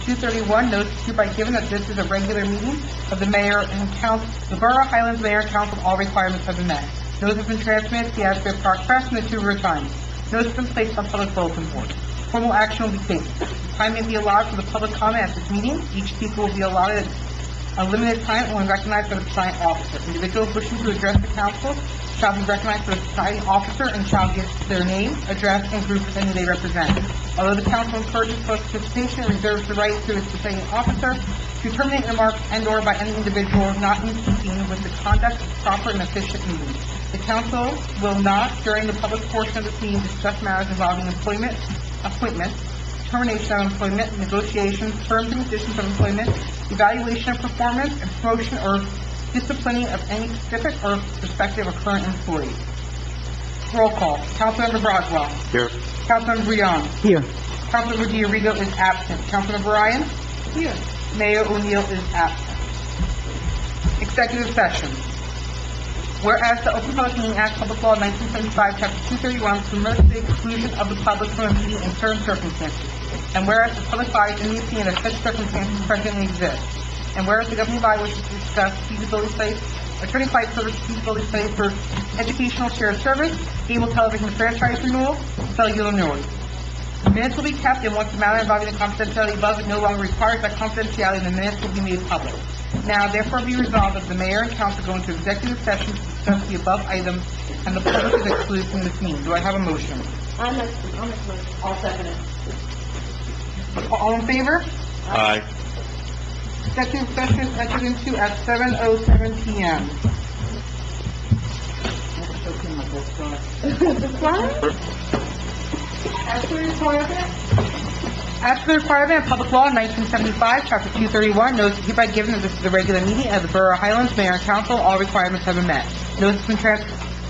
231, notice is hereby given that this is a regular meeting of the mayor and council, the Borough of Highlands Mayor and Council. All requirements have been met. Notice has been transmitted to the Asbury Park Press and the Two River Times. Notice has been placed on public bulletin board. Formal action will be taken. Time may be allowed for the public comment at this meeting. Each speaker will be allotted a limited time when recognized by the presiding officer. Individuals wishing to address the council shall be recognized by the presiding officer and shall give their name, address, and group if any they represent. Although the council encourages public participation and reserves the right to its presiding officer to terminate remarks and/or by any individual not in keeping with the conduct of proper and efficient meeting. The council will not, during the public portion of this meeting, discuss matters involving employment, appointments, termination of employment, negotiations, terms and conditions of employment, evaluation of performance, and promotion or disciplining of any specific or prospective or current employee. Roll call. Councilmember Broswell. Here. Councilmember Breon. Here. Councilmember D'Arrigo is absent. Councilmember Ryan. Here. Mayor O'Neill is absent. Executive session. Whereas the Open Public Meeting Act, Public Law 1975, Chapter 231, permits the exclusion of the public from a meeting in certain circumstances. And whereas the public body is in the opinion that such circumstances presently exist. And whereas the governing body wishes to discuss feasibility studies, attorney-client service feasibility studies for educational shared service, cable television franchise renewal, cellular noise. Minutes will be kept, and once the matter involving the confidentiality above it no longer requires that confidentiality, the minutes will be made public. Now, therefore, be resolved that the mayor and council go into executive session to discuss the above items, and the public is excluded from this meeting. Do I have a motion? I'll make the motion. I'll second it. All in favor? Aye. Executive session is entered into at 7:07 p.m. As per the requirement of Public Law 1975, Chapter 231, notice is hereby given that this is a regular meeting of the Borough of Highlands Mayor and Council. All requirements have been met. Notice has been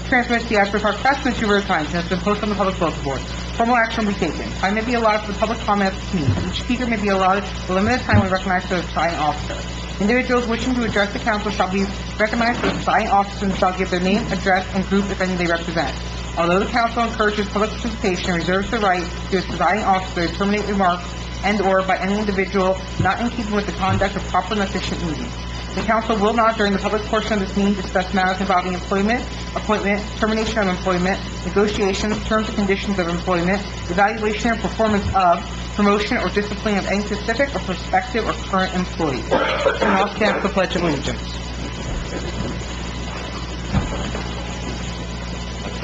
transmitted to the Asbury Park Press and the Two River Times and has been posted on the public bulletin board. Formal action will be taken. Time may be allotted for the public comment at this meeting. Each speaker may be allotted a limited time when recognized by the presiding officer. Individuals wishing to address the council shall be recognized by the presiding officer and shall give their name, address, and group if any they represent. Although the council encourages public participation and reserves the right to its presiding officer to terminate remarks and/or by any individual not in keeping with the conduct of proper and efficient meetings. The council will not, during the public portion of this meeting, discuss matters involving employment, appointment, termination of employment, negotiations, terms and conditions of employment, evaluation and performance of, promotion or discipline of any specific or prospective or current employee. And I'll stand for the Pledge of Allegiance.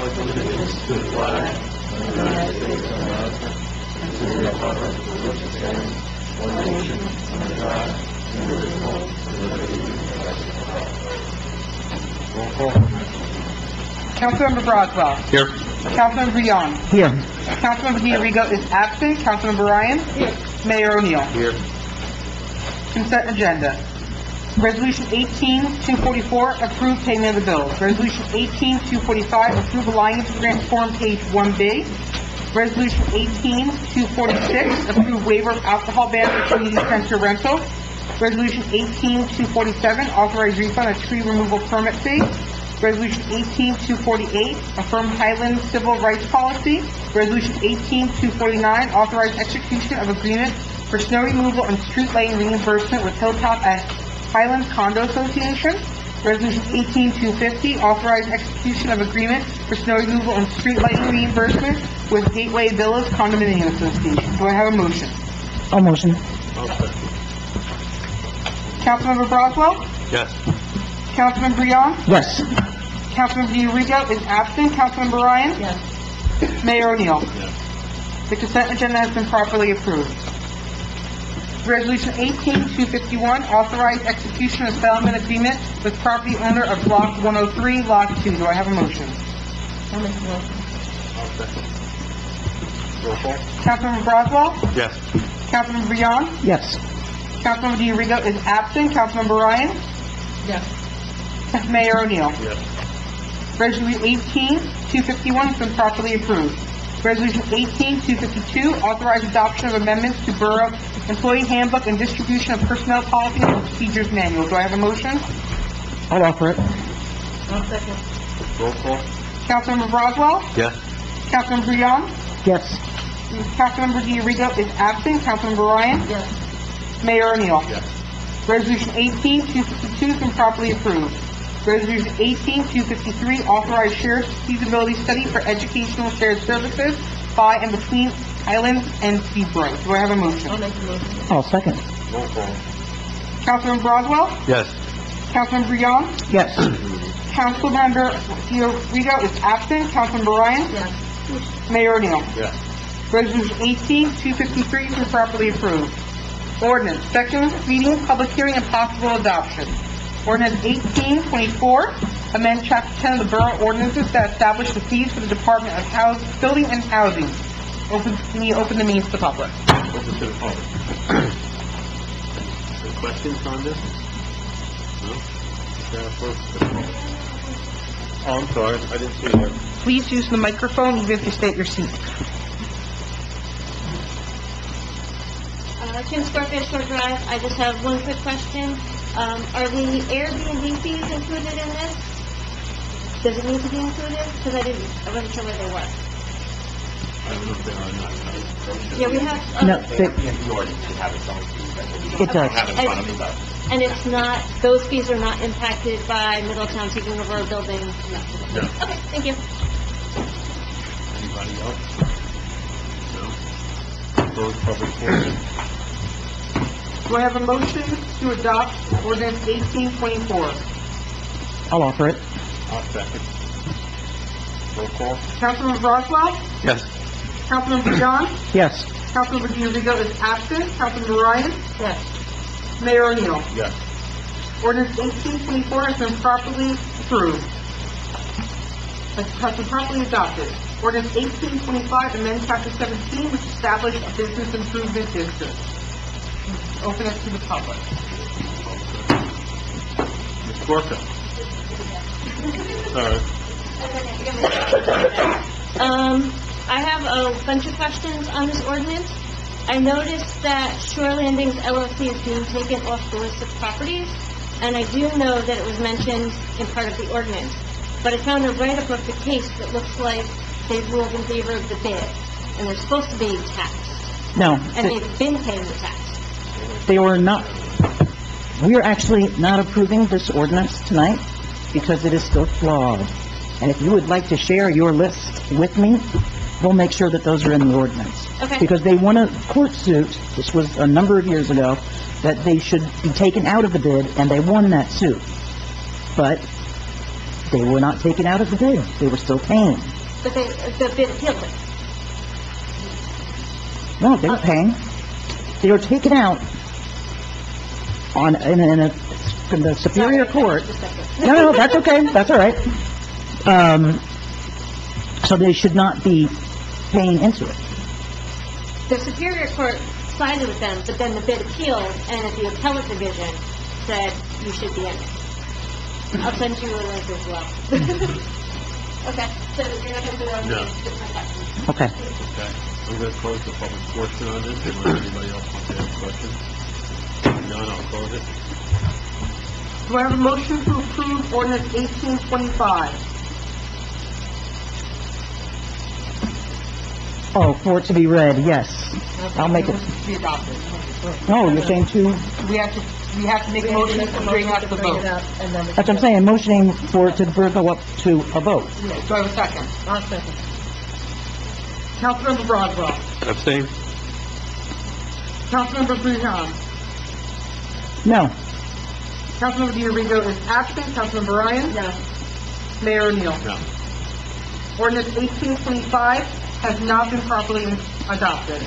To the flag of the United States of America, and to the republic for which it stands, one nation, under God, indivisible, with liberty and justice for all. Roll call. Councilmember Broswell. Here. Councilmember Breon. Here. Councilmember D'Arrigo is absent. Councilmember Ryan. Here. Mayor O'Neill. Here. Consent agenda. Resolution 18-244, approve payment of the bills. Resolution 18-245, approve alliance grant form, page 1B. Resolution 18-246, approve waiver of alcohol ban for community center rental. Resolution 18-247, authorize refund of tree removal permit fee. Resolution 18-248, affirm Highlands civil rights policy. Resolution 18-249, authorize execution of agreement for snow removal and street lighting reimbursement with Hilltop at Highlands Condo Association. Resolution 18-250, authorize execution of agreement for snow removal and street lighting reimbursement with Gateway Villas Condominium Association. Do I have a motion? I'll motion. Councilmember Broswell? Yes. Councilmember Breon? Yes. Councilmember D'Arrigo is absent. Councilmember Ryan? Yes. Mayor O'Neill? Yes. The consent agenda has been properly approved. Resolution 18-251, authorize execution of settlement agreement with property owner of Block 103, Lot 2. Do I have a motion? I'll make the motion. I'll second. Roll call. Councilmember Broswell? Yes. Councilmember Breon? Yes. Councilmember D'Arrigo is absent. Councilmember Ryan? Yes. Yes. Mayor O'Neill? Resolution Resolution 18-251 has been properly approved. Resolution 18-252, authorize adoption of amendments to Borough Employee Handbook and distribution of personnel policies and procedures manual. Do I have a motion? I'll offer it. I'll second. Roll call. Councilmember Broswell? Yes. Councilmember Breon? Yes. Councilmember D'Arrigo is absent. Councilmember Ryan? Yes. Mayor O'Neill. Yes. Resolution 18-252 has been properly approved. Resolution 18-253, authorized shared feasibility study for educational shared services by and between Highlands and Seabrook. Do I have a motion? I'll make the motion. I'll second. Roll call. Councilman Broswell? Yes. Councilman Brouillon? Yes. Councilmember Fiorito is absent. Councilman Ryan? Yes. Mayor O'Neill. Yes. Resolution 18-253 has been properly approved. Ordinance, second reading, public hearing, and possible adoption. Ordinance 18-24, amend Chapter 10 of the Borough Ordinances that establish the fees for the Department of Building and Housing. Open the meeting to the public. Open to the public. Any questions on this? No? Oh, I'm sorry, I didn't see that. Please use the microphone even if you stay at your seat. Kim Scorpio Shore Drive. I just have one quick question. Are the Airbnb fees included in this? Does it need to be included? Because I wasn't sure where they were. I don't know if they are or not. Yeah, we have, No, The ordinance should have its own fees, I believe. It does. I don't have it in front of me, but and it's not, those fees are not impacted by Middletown taking over a building? No. No. Okay, thank you. Anybody else? No? Close public portion. Do I have a motion to adopt ordinance 18-24? I'll offer it. I'll second. Roll call. Councilman Broswell? Yes. Councilman Brouillon? Yes. Councilman Fiorito is absent. Councilman Ryan? Yes. Mayor O'Neill. Yes. Ordinance 18-24 has been properly approved. Has been properly adopted. Ordinance 18-25, amend Chapter 17, which established a business improvement district. Open it to the public. Ms. Gorka. Sorry. I have a bunch of questions on this ordinance. I noticed that Shore Landings LLC is being taken off the list of properties, and I do know that it was mentioned in part of the ordinance. But I found a write-up of the case that looks like they've ruled in favor of the bid, and they're supposed to be taxed, No, and they've been paying the tax. they were not, we are actually not approving this ordinance tonight because it is still flawed. And if you would like to share your list with me, we'll make sure that those are in the ordinance. Okay. Because they won a court suit, this was a number of years ago, that they should be taken out of the bid, and they won that suit. But they were not taken out of the bid, they were still paying. But the bid appealed it. No, they were paying. They were taken out from the Superior Court. Just a second. No, that's okay, that's all right. So they should not be paying into it. The Superior Court sided with them, but then the bid appealed, and the appellate division said you should be in it. I'll send you a link as well. Okay, so you're not going to do that? No. Okay. Okay. I'm going to close the public portion on this, unless anybody else wants to ask questions. None, I'll close it. Do I have a motion to approve ordinance 18-25? Oh, for it to be read, yes. I'll make it. To be adopted. No, you're saying to, We have to make a motion to bring up the Bring it vote. up, and then we that's what I'm saying, motioning for it to go up to a vote. Do I have a second? I'll second. Councilmember Broswell. Abstain? Councilmember Brouillon. No. Councilmember Fiorito is absent. Councilmember Ryan. No. Mayor O'Neill. No. Ordinance 18-25 has not been properly adopted.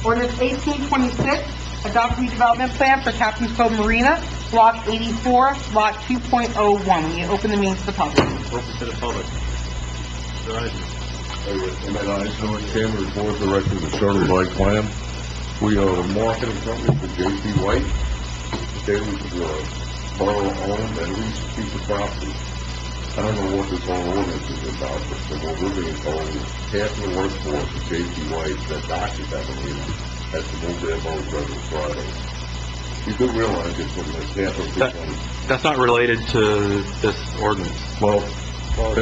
Ordinance 18-26, adopt redevelopment plan for Captain's Cove Marina, Block 84, Lot 2.01. We open the meeting to the public. Open to the public. Mr. Eisner. Chairman, Board of Directors of Sherman Bike Plan. We are a marketing company for J.P. White. They was borough-owned and leased a piece of property. I don't know what this whole ordinance is about, but from what we're being told, half of the workforce of J.P. White that doctors have in here has to move their boats every Friday. You do realize it's when there's half of people. That's not related to this ordinance. Well, I'd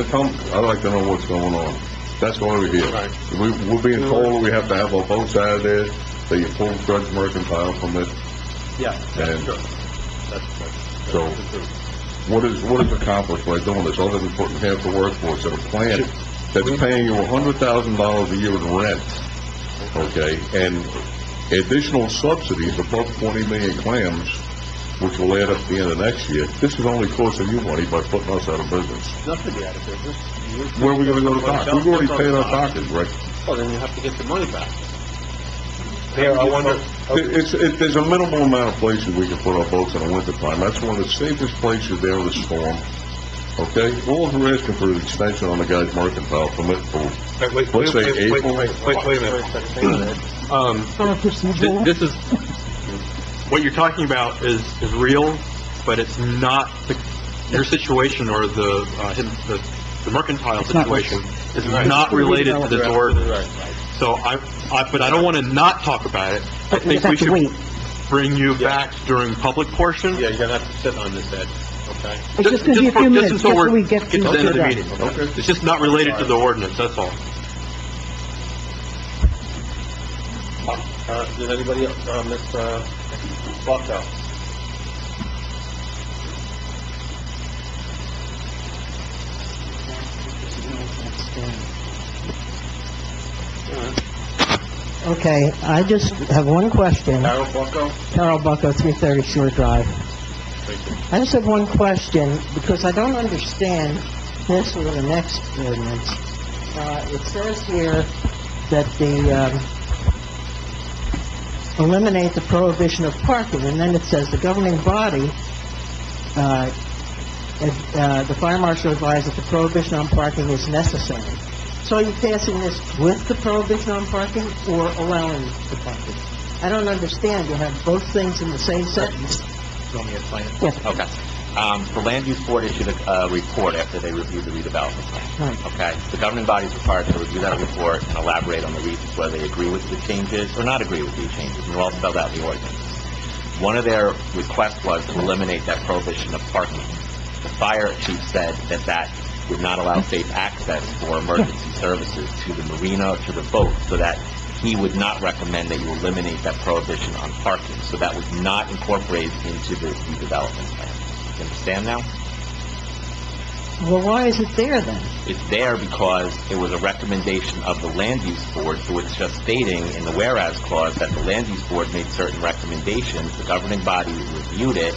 like to know what's going on. That's why we're here. Right. We're being told we have to have our boats out of there. They pulled Fred's mercantile permit, Yeah, And- true. That's So- true. what is accomplished by doing this, other than putting half the workforce in a plant that's paying you $100,000 a year in rent, okay, and additional subsidies above 20 million clams, which will add up at the end of next year? This is only costing you money by putting us out of business. Nothing to be out of business. Where are we gonna go to dock? We've already paid our dockers, right? Well, then you have to get the money back. Here, I wonder, There's a minimal amount of places we can put our boats in the wintertime. That's one of the safest places there with a storm, okay? All we're asking for is extension on the guy's mercantile permit for, let's say, April. Wait a minute. From a procedural... This is, what you're talking about is real, but it's not, your situation or the mercantile It's not situation is Right. not related to this ordinance. Right. So but I don't want to not talk about it. I But we think we have to should wait. bring you back during public portion. Yeah, you're gonna have to sit on this, Ed, okay? It's just gonna be a few minutes, just so we get to the end of the done. meeting. It's just not related to the ordinance, that's all. Does anybody else, Ms. Bucko? Okay, I just have one question. Carol Bucko? Carol Bucko, 330 Shore Drive. Thank you. I just have one question, because I don't understand this or the next ordinance. It says here that eliminate the prohibition of parking, and then it says the governing body, the fire marshal advised that the prohibition on parking is necessary. So are you passing this with the prohibition on parking or allowing the parking? I don't understand. You have both things in the same sentence. You want me to explain it? Yes. Okay. The Land Use Board issued a report after they reviewed the redevelopment plan. Right. Okay? The governing body is required to review that report and elaborate on the reasons whether they agree with the changes or not agree with these changes, and they're all spelled out in the ordinance. One of their requests was to eliminate that prohibition of parking. The fire chief said that would not allow safe access for emergency services to the marina or to the boat, so that he would not recommend that you eliminate that prohibition on parking. So that was not incorporated into the redevelopment plan. You understand now? Well, why is it there then? It's there because it was a recommendation of the Land Use Board, so it's just stating in the whereas clause that the Land Use Board made certain recommendations, the governing body reviewed it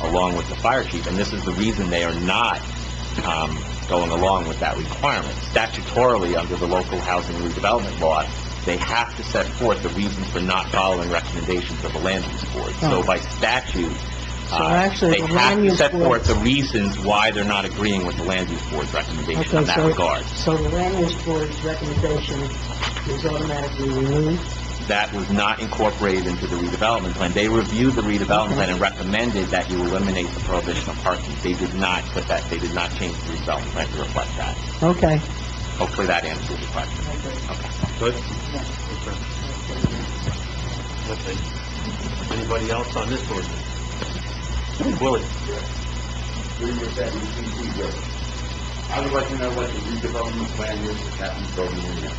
along with the fire chief, and this is the reason they are not going along with that requirement. Statutorily, under the local housing redevelopment law, they have to set forth the reasons for not following recommendations of the Land Use Board. So by statute, So actually, they the have Land to Use set Board- forth the reasons why they're not agreeing with the Land Use Board's recommendation in Okay, that regard. so the land use board's recommendation is automatically removed? That was not incorporated into the redevelopment plan. They reviewed the redevelopment plan and recommended that you eliminate the prohibition of parking. They did not put that, they did not change the redevelopment plan to reflect that. Okay. Hopefully that answers your question. Okay. Good? Okay. Anybody else on this ordinance? Willie? I would like to know what the redevelopment plan is for Captain Building Marina.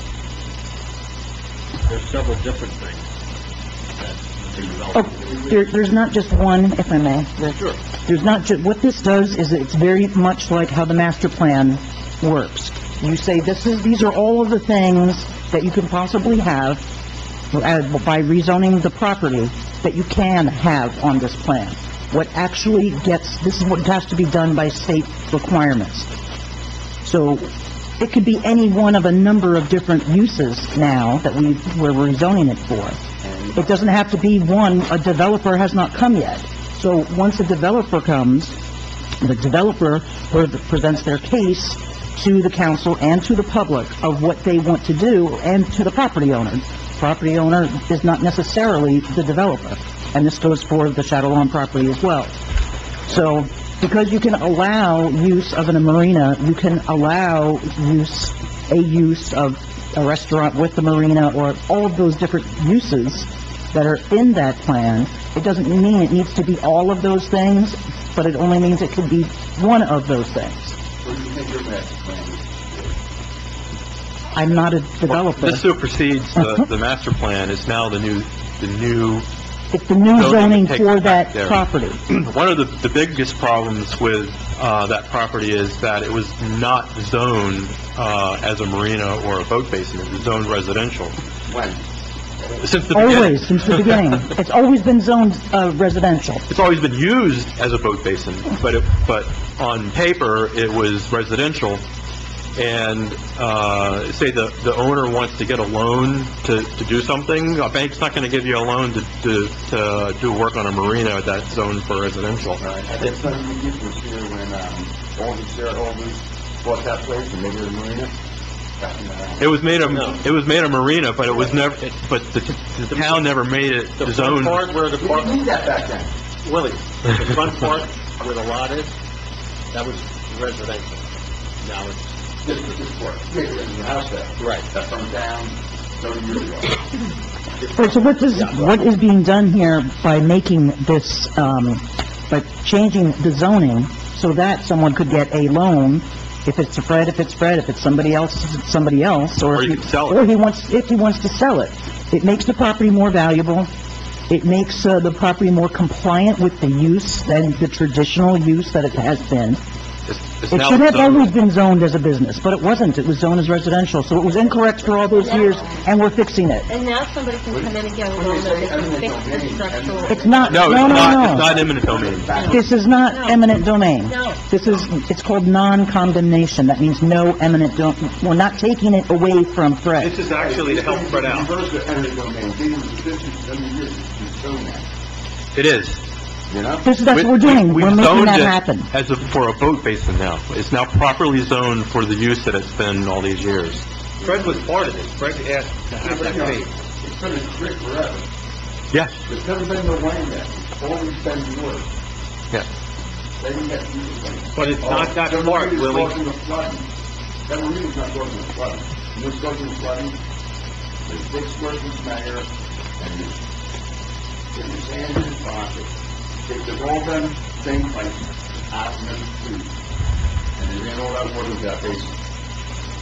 There's several different things that the Oh, development... there's not just one, if I may. Sure. There's not just, what this does is it's very much like how the master plan works. You say, these are all of the things that you can possibly have by rezoning the property that you can have on this plan. What actually this is what has to be done by state requirements. So it could be any one of a number of different uses now that we're rezoning it for. It doesn't have to be one, a developer has not come yet. So once a developer comes, the developer presents their case to the council and to the public of what they want to do, and to the property owner. Property owner is not necessarily the developer, and this goes for the Shadow Lawn property as well. So, because you can allow use of a marina, you can allow a use of a restaurant with the marina, or all of those different uses that are in that plan. It doesn't mean it needs to be all of those things, but it only means it could be one of those things. What do you think your master plan is? I'm not a developer. This supersedes the master plan. It's now the new It's the new zoning takes for it that back there. property. One of the biggest problems with that property is that it was not zoned as a marina or a boat basin. It was zoned residential. When? Since the beginning. Always, since the beginning. It's always been zoned residential. It's always been used as a boat basin, but on paper, it was residential. And, say the owner wants to get a loan to do something, a bank's not gonna give you a loan to do work on a marina that's zoned for residential. I think some of you people was here when, all the shareholders bought that place and made it a marina. It was made a marina, but it was never, but the town never made it zoned. Where the park... We didn't need that back then. Willie, the front part where the lot is, that was residential. Now it's... This part. Yeah, there's a house there. Right. That burned down 30 years ago. Right, so what is being done here by making this, by changing the zoning so that someone could get a loan, if it's Fred, if it's somebody else, it's somebody else, Or you could sell it. or if he wants to sell it. It makes the property more valuable. It makes the property more compliant with the use than the traditional use that it has been. It's It now should have zoned. always been zoned as a business, but it wasn't. It was zoned as residential, so it was incorrect for all those years, and we're fixing it. And now somebody can come in and get a loan that they can fix the structural... It's not, No, no, it's not, no, it's no. not eminent domain. This is not eminent domain. No. It's called non-condemnation. That means no eminent we're not taking it away from Fred. This is actually to help Fred out. Reverse the eminent domain. They use the business, I mean, it's zoned now. It is. You know? That's what we're doing. We've We're making zoned that it happen. for a boat basin now. It's now properly zoned for the use that it's been all these years. Fred was part of this. Fred asked to have that paid. It's been a trick forever. Yeah, There's never been no rain there. It's always been wood. yeah. They didn't get used. But it's not that part, Willie. That marina's not causing the flooding. You know what's causing the flooding? There's big squirtings mayor, and you get your sand in your pocket. There's all them things like out in the street. And they ran all that water to that basin.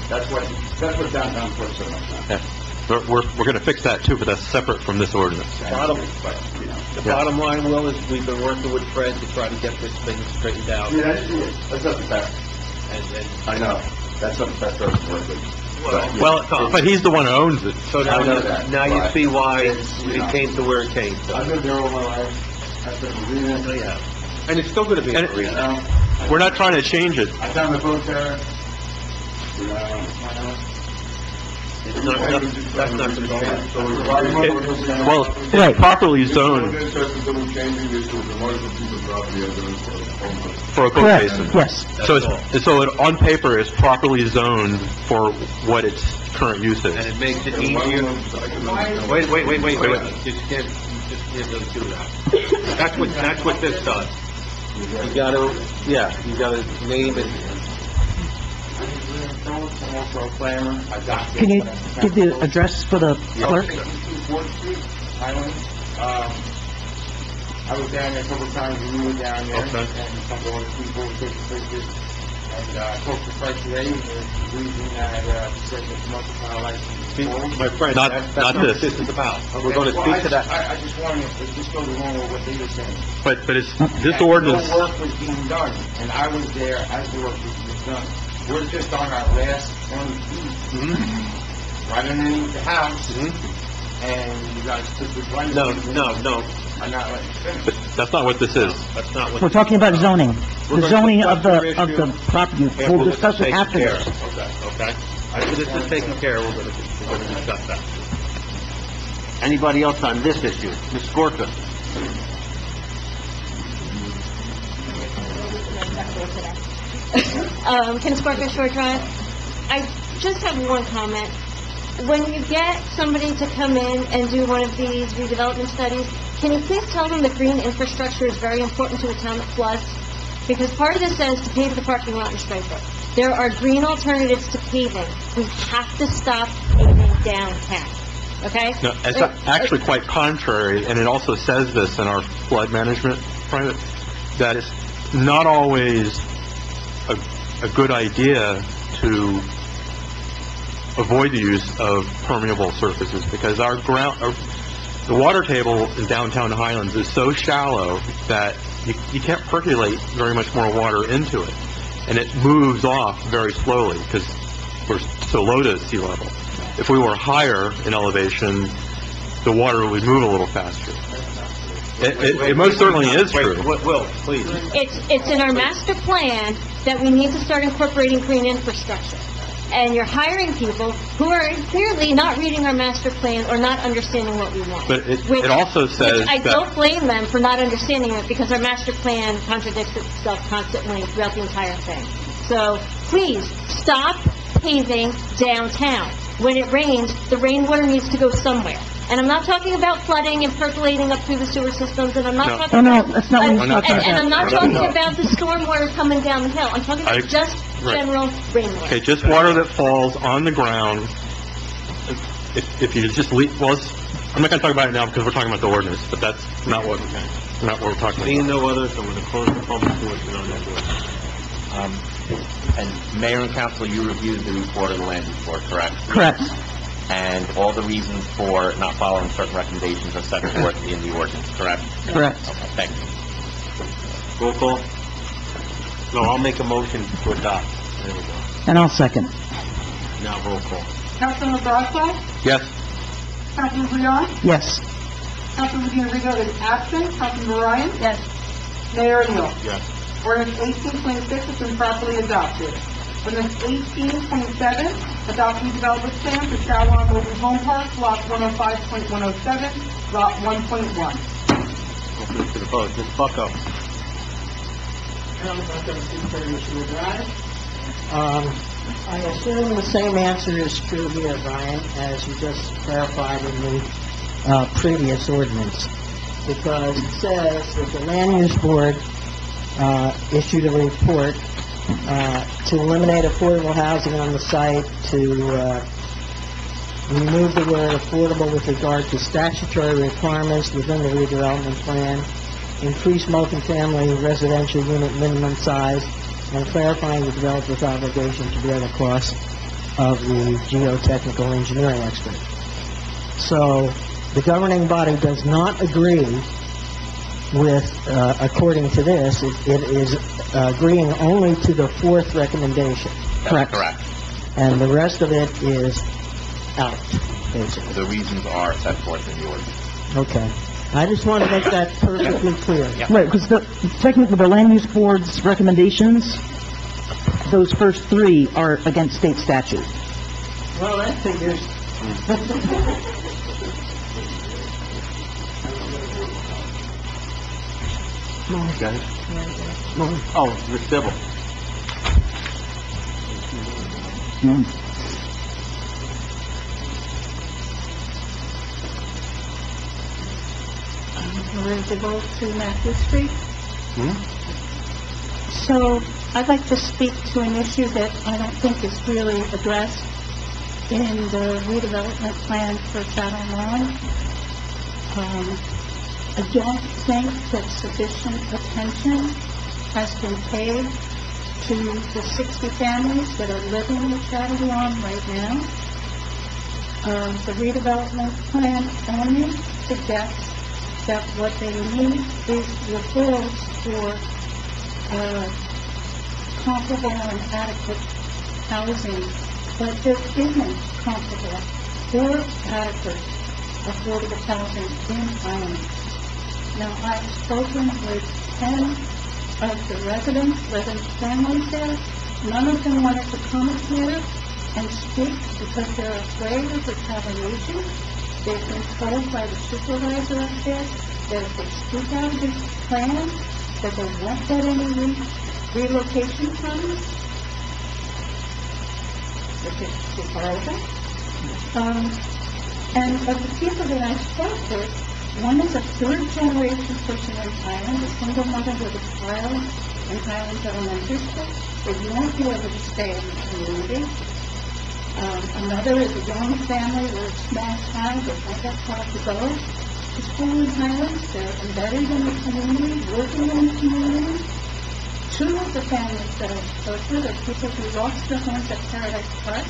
That's what downtown Ford's so much now. Yeah. We're gonna fix that too, but that's separate from this ordinance. Bottom- But, you know. The bottom line, Will, is we've been working with Fred to try to get this thing straightened out. Yeah, that's not the best. And I know. That's not the best person to work with. Well, but he's the one who owns it. so now I know that, now you but see why it's, you know. it came to where it came. I've lived there all my life. I've been marina, Yeah. And it's still gonna be a And- you marina. know. We're not trying to change it. I found the boat there. You know, It's not, that's not gonna change. Well, Right. it's properly zoned for a boat Correct, basin. yes. So on paper, it's properly zoned for what its current use And is. it makes it easier. Wait. You just can't do that. That's what this does. You gotta name it. I'm also a planner. I got... Can you give the address for the clerk? 4th Street, Highlands. I was down there a couple of times when you were down there. Okay. And some of the people were taking pictures. And, I talked to Fred today, and the reason that, he said that most of my license... My friend, Not- that's not not what this. this is about. We're gonna speak to that. I just wanted, it just goes along with what they were saying. But it's, this And ordinance, no work was being done, and I was there as the work was being done. We're just on our last 1 feet, right underneath the house, and you guys took the right... No. I'm not letting you finish. that's not what this is. That's not what. We're talking about zoning. We're The gonna zoning of discuss the, your of the property. After We'll this discuss is it taken after care this. of. Okay? After this is taken care of, we're gonna discuss that. Anybody else on this issue? Ms. Gorka? Ken Sparka, Short Drive. I just have one comment. When you get somebody to come in and do one of these redevelopment studies, can you please tell them that green infrastructure is very important to a town that floods? Because part of this says to pave the parking lot in Springfield. There are green alternatives to paving. We have to stop paving downtown, okay? No, it's actually quite contrary, and it also says this in our flood management private, that it's not always a good idea to avoid the use of permeable surfaces, because the water table in downtown Highlands is so shallow that you can't percolate very much more water into it, and it moves off very slowly because we're so low to sea level. If we were higher in elevation, the water would move a little faster. It most certainly is true. Will, please. It's in our master plan that we need to start incorporating green infrastructure. And you're hiring people who are clearly not reading our master plan or not understanding what we want. But it also says Which I that... don't blame them for not understanding it, because our master plan contradicts itself constantly throughout the entire thing. So, please, stop paving downtown. When it rains, the rainwater needs to go somewhere. And I'm not talking about flooding and percolating up through the sewer systems, and I'm not talking Oh, no, about... that's not what we're talking And I'm about. not talking about the stormwater coming down the hill. I'm talking about just general rainwater. Okay, just water that falls on the ground. If you just leave, well, I'm not going to talk about it now because we're talking about the ordinance, but that's not what we're talking about. Seeing no others, I'm going to close the public portion on that one. And Mayor and Council, you reviewed the report of the Land Use Board, correct? Correct. And all the reasons for not following certain recommendations are set forth in the ordinance, correct? Correct. Okay, thank you. Roll call? No, I'll make a motion to adopt. There we go. And I'll second. Now roll call. Councilman Brasso? Yes. Councilman Brouillon? Yes. Councilman Medina Rigo is absent. Councilman Ryan? Yes. Mayor Neal? Yes. Ordinance 1826 has been properly adopted. Ordinance 1827, adopting development plan for Shawano Mobile Home Park, Block 105.107, Lot 1.1. Open it to the vote. Ms. Bucko. I assume the same answer is true here, Brian, as you just clarified in the previous ordinance, because it says that the Land Use Board issued a report to eliminate affordable housing on the site, to remove the word affordable with regard to statutory requirements within the redevelopment plan, increase multifamily residential unit minimum size, and clarifying the developer's obligation to bear the cost of the geotechnical engineering expert. So, the governing body does not agree with, according to this, it is agreeing only to the fourth recommendation. That's correct. And the rest of it is out, basically. The reasons are set forth in the ordinance. Okay. I just want to make that perfectly clear. Right, because technically the Land Use Board's recommendations, those first three are against state statute. Well, that figures. Oh, Ms. Dibble. Elizabeth to Matthew Street. So, I'd like to speak to an issue that I don't think is really addressed in the redevelopment plan for Shadow Lawn. I don't think that sufficient attention has been paid to the 60 families that are living in Shadow Lawn right now. The redevelopment plan only suggests that what they need is referrals for comparable and adequate housing, but there isn't comparable or adequate affordable housing in Highlands. Now, I've spoken with 10 of the residents, families there. None of them wanted to come here and speak because they're afraid of retaliation. They've been told by the supervisor up there that if they speak out of this plan, that they won't get any relocation funds, which is horrible. And of the people that I spoke with, one is a third-generation person in Highlands, a single mother with a child in Highlands Elementary School. They won't be able to stay in the community. Another is a young family with a small child that won't have far to go to school in Highlands. They're embedded in the community, working in the community. Two of the families that I spoke with are people who lost their homes at Paradise Park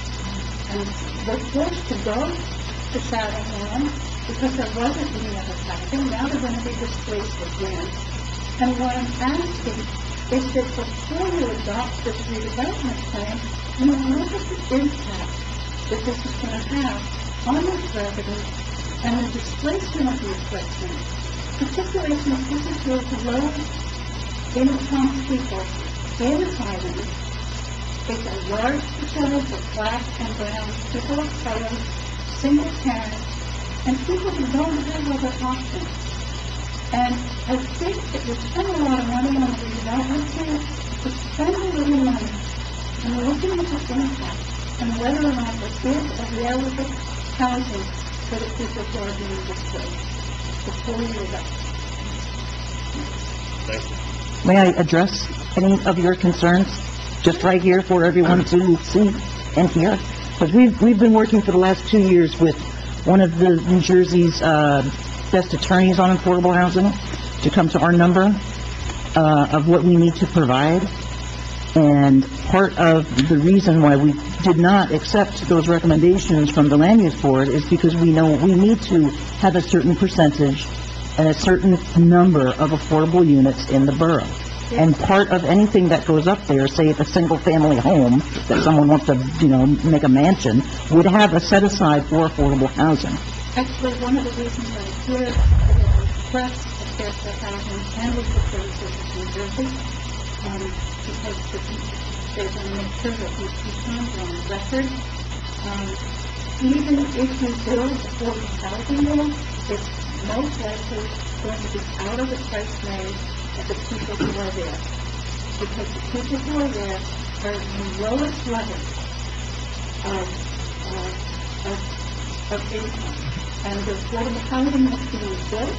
and were forced to go to Shadow Lawn because there wasn't any other housing. Now they're going to be displaced again. And what I'm asking is that before you adopt this redevelopment plan, you look at the impact that this is going to have on those residents and the displacement of these residents, particularly since this is your low-income people in Highlands. It's a large percentage of black and brown people of color, single parents, and people who don't have other options. And I think that we spend a lot of money on the redevelopment plan, but spend a little money and looking at the impact and whether or not there is available housing for the people who are being displaced before we adopt. May I address any of your concerns, just right here for everyone to see and hear? Because we've been working for the last 2 years with one of the New Jersey's best attorneys on affordable housing to come to our number of what we need to provide. And part of the reason why we did not accept those recommendations from the Land Use Board is because we know we need to have a certain percentage and a certain number of affordable units in the borough. And part of anything that goes up there, say if a single-family home that someone wants to, make a mansion, would have a set-aside for affordable housing. Actually, one of the reasons I'm here for the request of Fairfield Housing and with the services of New Jersey, because they want to make sure that these concerns are on record. Even if you build affordable housing there, it's most likely going to be out of the price range of the people who are there. Because the people who are there are the lowest level of income. And the affordable housing that's being built,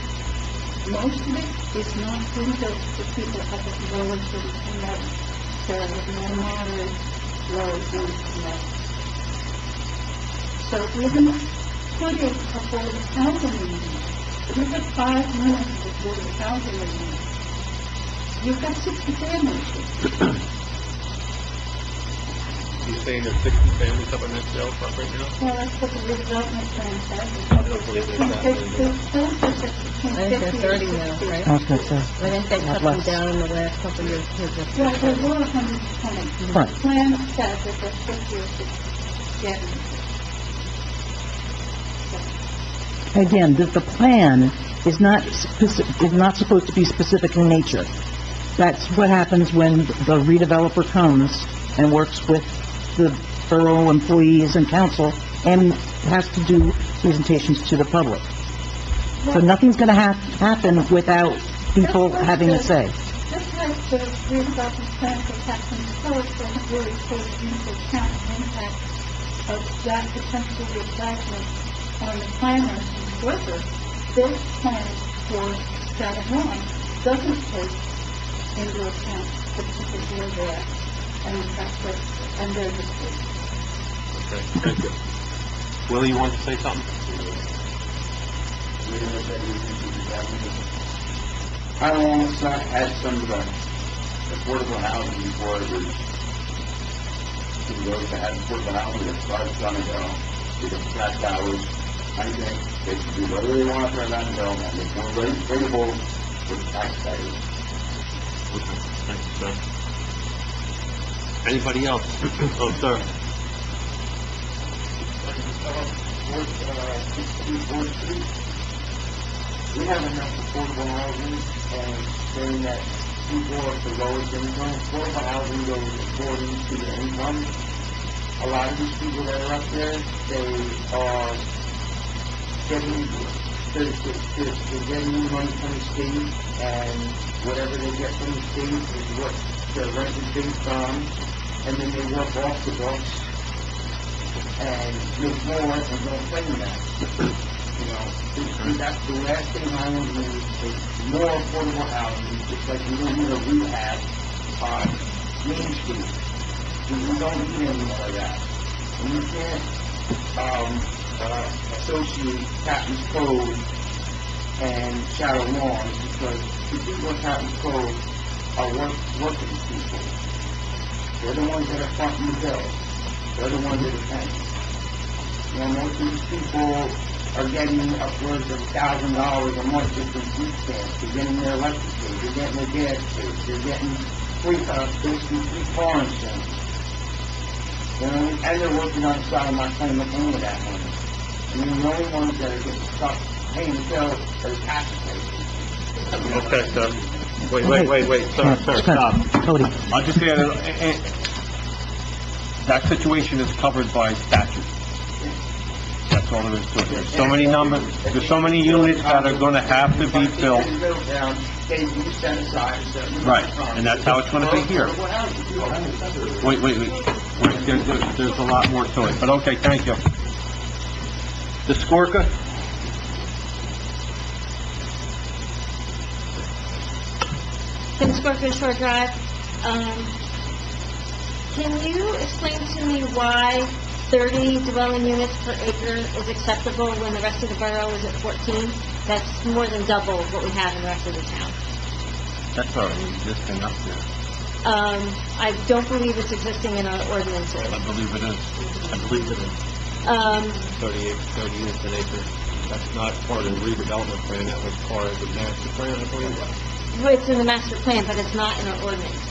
most of it is not being built for people at the lowest income level. They're at the more moderate, low income level. So even putting affordable housing in there, if you have 5 units of affordable housing in there, you've got 60 families. You're saying there's 60 families up on that sale front right now? Well, that's what the redevelopment plan says. I don't believe there's that many. I think they're 30 now, right? I was going to say, I think they cut them down in the last couple of years. Well, there were 120. Right. The plan says that there's 50 or 60 getting. again, the plan is not supposed to be specific in nature. That's what happens when the redeveloper comes and works with the borough employees and council and has to do presentations to the public. So nothing's going to happen without people having a say. Just like the redevelopment plan for Captain's Cove doesn't really take into account the impact of that potential replacement on the planners and workers, this plan for Strata Lawn doesn't take into account the people who are there and the fact that, and their decisions. Okay, thank you. Willie, you want to say something? Highlands had some of the affordable housing before it was those that had affordable housing that started trying to go with the flat towers. I think they should do whatever they want for that development. It's more rateable for taxpayers. Okay, thank you, sir. Anybody else? Oh, sir. We have enough affordable housing, and saying that people are the lowest income, affordable housing goes according to their income. A lot of these people that are up there, they are getting, they're getting money from the state, and whatever they get from the state is what their rent is based on, and then they work off the books and make more and don't claim that. You know, that's the last thing I want to do is more affordable housing, just like we don't need a rehab on Main Street. We don't need any more of that. And you can't associate Captain's Cove and Shadow Lawns, because the people in Captain's Cove are working people. They're the ones that are fronting the bill. They're the ones that are paying. You know, most of these people are getting upwards of $1,000 a month just in food stamps. They're getting their electric bill, they're getting their gas bill, they're getting basically free car insurance. You know, and they're working on the side, not paying any of that money. I mean, the only ones that are getting stuck paying the bill are the taxpayers. Okay, sir. Wait, sir, stop. Cody. I'll just add, that situation is covered by statute. That's all there is to it. There's so many units that are gonna have to be built. They do set aside a certain amount Right, of time. and that's how it's gonna be here. Wait, there's a lot more to it, but okay, thank you. The Skorka? 10 Scorpion Shore Drive. Can you explain to me why 30 dwelling units per acre is acceptable when the rest of the borough is at 14? That's more than double what we have in the rest of the town. That's already existing up there. I don't believe it's existing in our ordinances. I believe it is. 30 units an acre. That's not part of the redevelopment plan, that was part of the master plan, I believe. It's in the master plan, but it's not in our ordinance.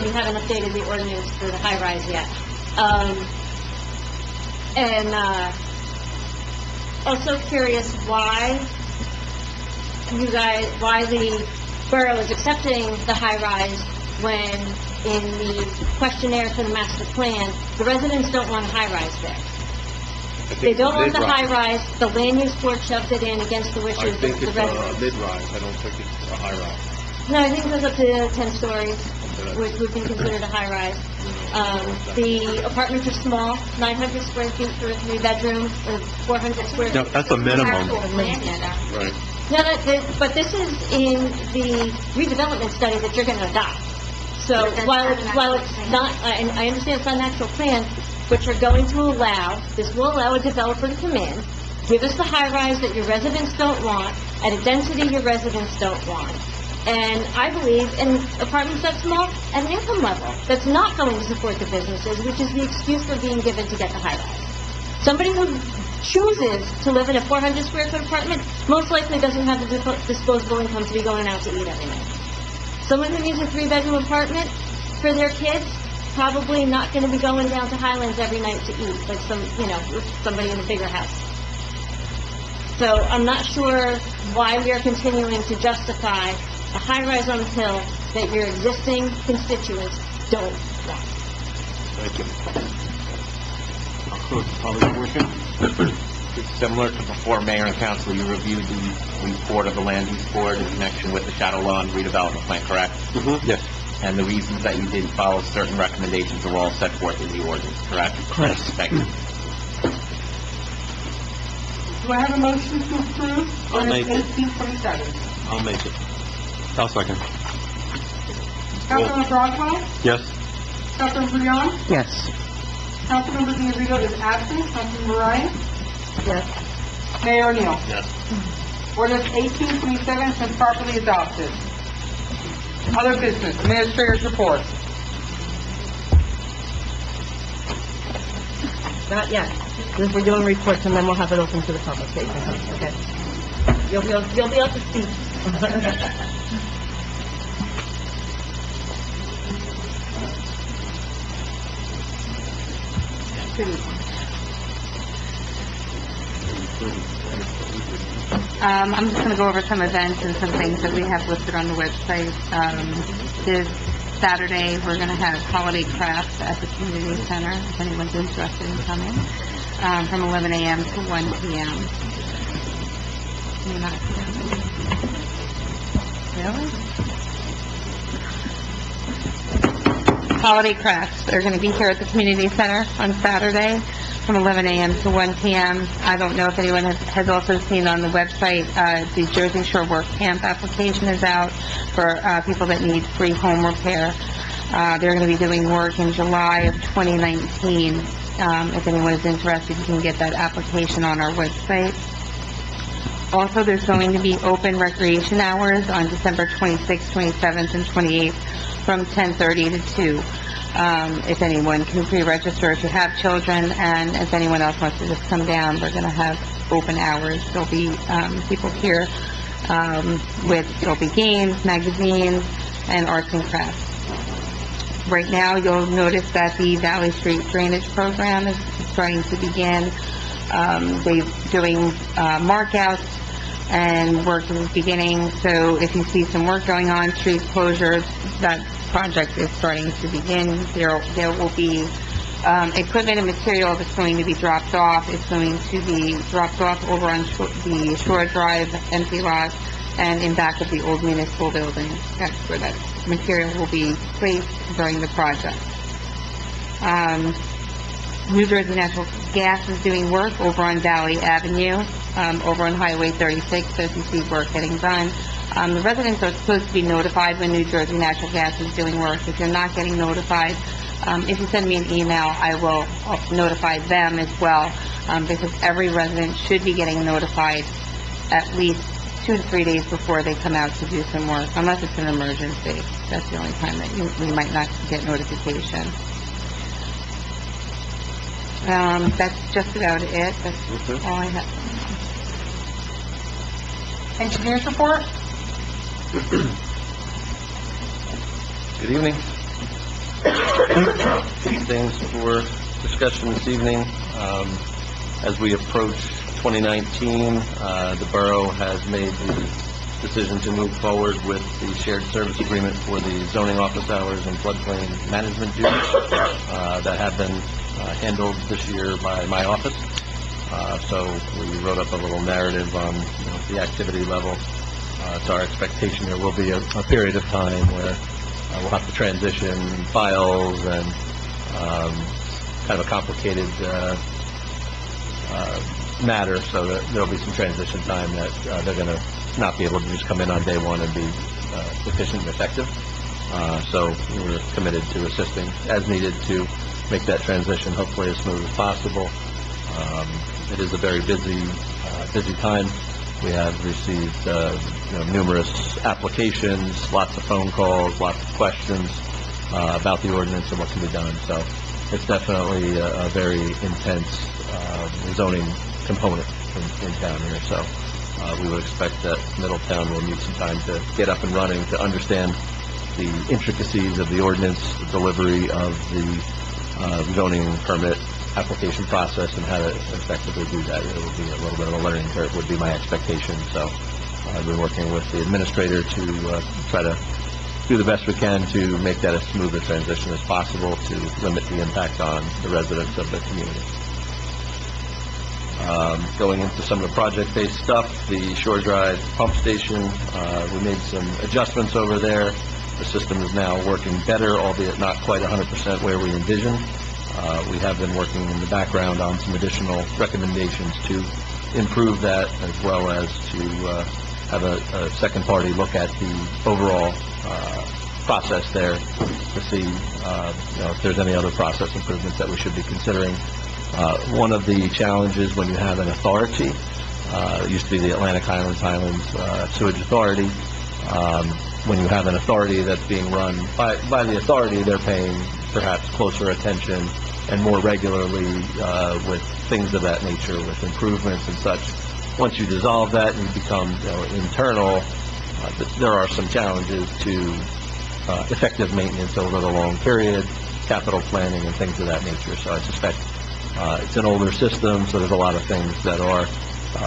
We haven't updated the ordinance for the high-rise yet. Also curious why the borough is accepting the high-rise when in the questionnaire for the master plan, the residents don't want a high-rise there. They don't want the high-rise, the land use board shoved it in against the wishes of the residents. I think it's a mid-rise, I don't think it's a high-rise. No, I think it goes up to 10 stories, which would be considered a high-rise. The apartments are small, 900 square feet for a three-bedroom, or 400 square feet. No, that's a minimum. Right. No, but this is in the redevelopment study that you're going to adopt. So while it's not, I understand it's not an actual plan, but you're going to this will allow a developer to come in, give us the high-rise that your residents don't want, at a density your residents don't want. And I believe in apartments that small at an income level that's not going to support the businesses, which is the excuse for being given to get the high-rise. Somebody who chooses to live in a 400 square foot apartment most likely doesn't have the disposable income to be going out to eat every night. Someone who needs a three-bedroom apartment for their kids, probably not going to be going down to Highlands every night to eat, like somebody in a bigger house. So I'm not sure why we are continuing to justify a high-rise on the hill that your existing constituents don't want. Thank you. I'll close the public portion. It's similar to before Mayor and Council, you reviewed the report of the Land Use Board in connection with the Shadow Lawn redevelopment plan, correct? Yes. And the reasons that you didn't follow certain recommendations are all set forth in the ordinance, correct? Correct. Thank you. Do I have a motion to approve I'll make ordinance it. 1827? I'll make it. I'll second. Councilmember Broswell? Yes. Councilmember Leon? Yes. Councilmember Diabrito is absent. Councilmember Ryan? Yes. Mayor O'Neil? Yes. Ordinance 1827 has been properly adopted. Other business, administrator's report. Not yet. We're doing reports, and then we'll have it open to the public. Okay? You'll be able to speak. I'm just going to go over some events and some things that we have listed on the website. This Saturday, we're going to have holiday crafts at the community center, if anyone's interested in coming, from 11 a.m. to 1 p.m. You're not coming? Really? Holiday crafts are going to be here at the community center on Saturday from 11 a.m. to 1 p.m. I don't know if anyone has also seen on the website, the Jersey Shore Work Camp application is out for people that need free home repair. They're going to be doing work in July of 2019. If anyone is interested, you can get that application on our website. Also, there's going to be open recreation hours on December 26th, 27th, and 28th from 10:30 to 2. if anyone can pre-register if you have children, and if anyone else wants to just come down, we're going to have open hours. There'll be people here there'll be games, magazines, and arts and crafts. Right now, you'll notice that the Valley Street Drainage Program is starting to begin. They're doing markouts, and work is beginning. So if you see some work going on, street closures, that project is starting to begin. There will be equipment and material that's going to be dropped off. It's going to be dropped off over on the Shore Drive empty lot and in back of the old municipal building. That's where that material will be placed during the project. New Jersey Natural Gas is doing work over on Valley Avenue, over on Highway 36, so if you see work getting done. The residents are supposed to be notified when New Jersey Natural Gas is doing work. If you're not getting notified, if you send me an email, I will notify them as well, because every resident should be getting notified at least 2 to 3 days before they come out to do some work, unless it's an emergency. That's the only time that we might not get notification. That's just about it. That's all I have. Engineers report? Good evening. Things for discussion this evening. As we approach 2019, the borough has made the decision to move forward with the shared service agreement for the zoning office hours and floodplain management duties that have been handled this year by my office. So we wrote up a little narrative on the activity level. It's our expectation there will be a period of time where we'll have to transition files and kind of a complicated matter, so that there'll be some transition time that they're going to not be able to just come in on day one and be efficient and effective. So we're committed to assisting as needed to make that transition hopefully as smooth as possible. It is a very busy time. We have received numerous applications, lots of phone calls, lots of questions about the ordinance and what can be done. So it's definitely a very intense zoning component in town here. So we would expect that Middletown will need some time to get up and running, to understand the intricacies of the ordinance, the delivery of the zoning permit application process, and how to effectively do that. It will be a little bit of a learning curve, would be my expectation. So I've been working with the administrator to try to do the best we can to make that as smooth a transition as possible to limit the impact on the residents of the community. Going into some of the project-based stuff, the Shore Drive pump station, we made some adjustments over there. The system is now working better, albeit not quite 100% where we envisioned. We have been working in the background on some additional recommendations to improve that, as well as to have a second party look at the overall process there to see if there's any other process improvements that we should be considering. One of the challenges when you have an authority, it used to be the Atlantic Highlands Sewage Authority. When you have an authority that's being run by the authority, they're paying perhaps closer attention and more regularly with things of that nature, with improvements and such. Once you dissolve that and you become internal, there are some challenges to effective maintenance over the long period, capital planning and things of that nature. So I suspect it's an older system, so there's a lot of things that are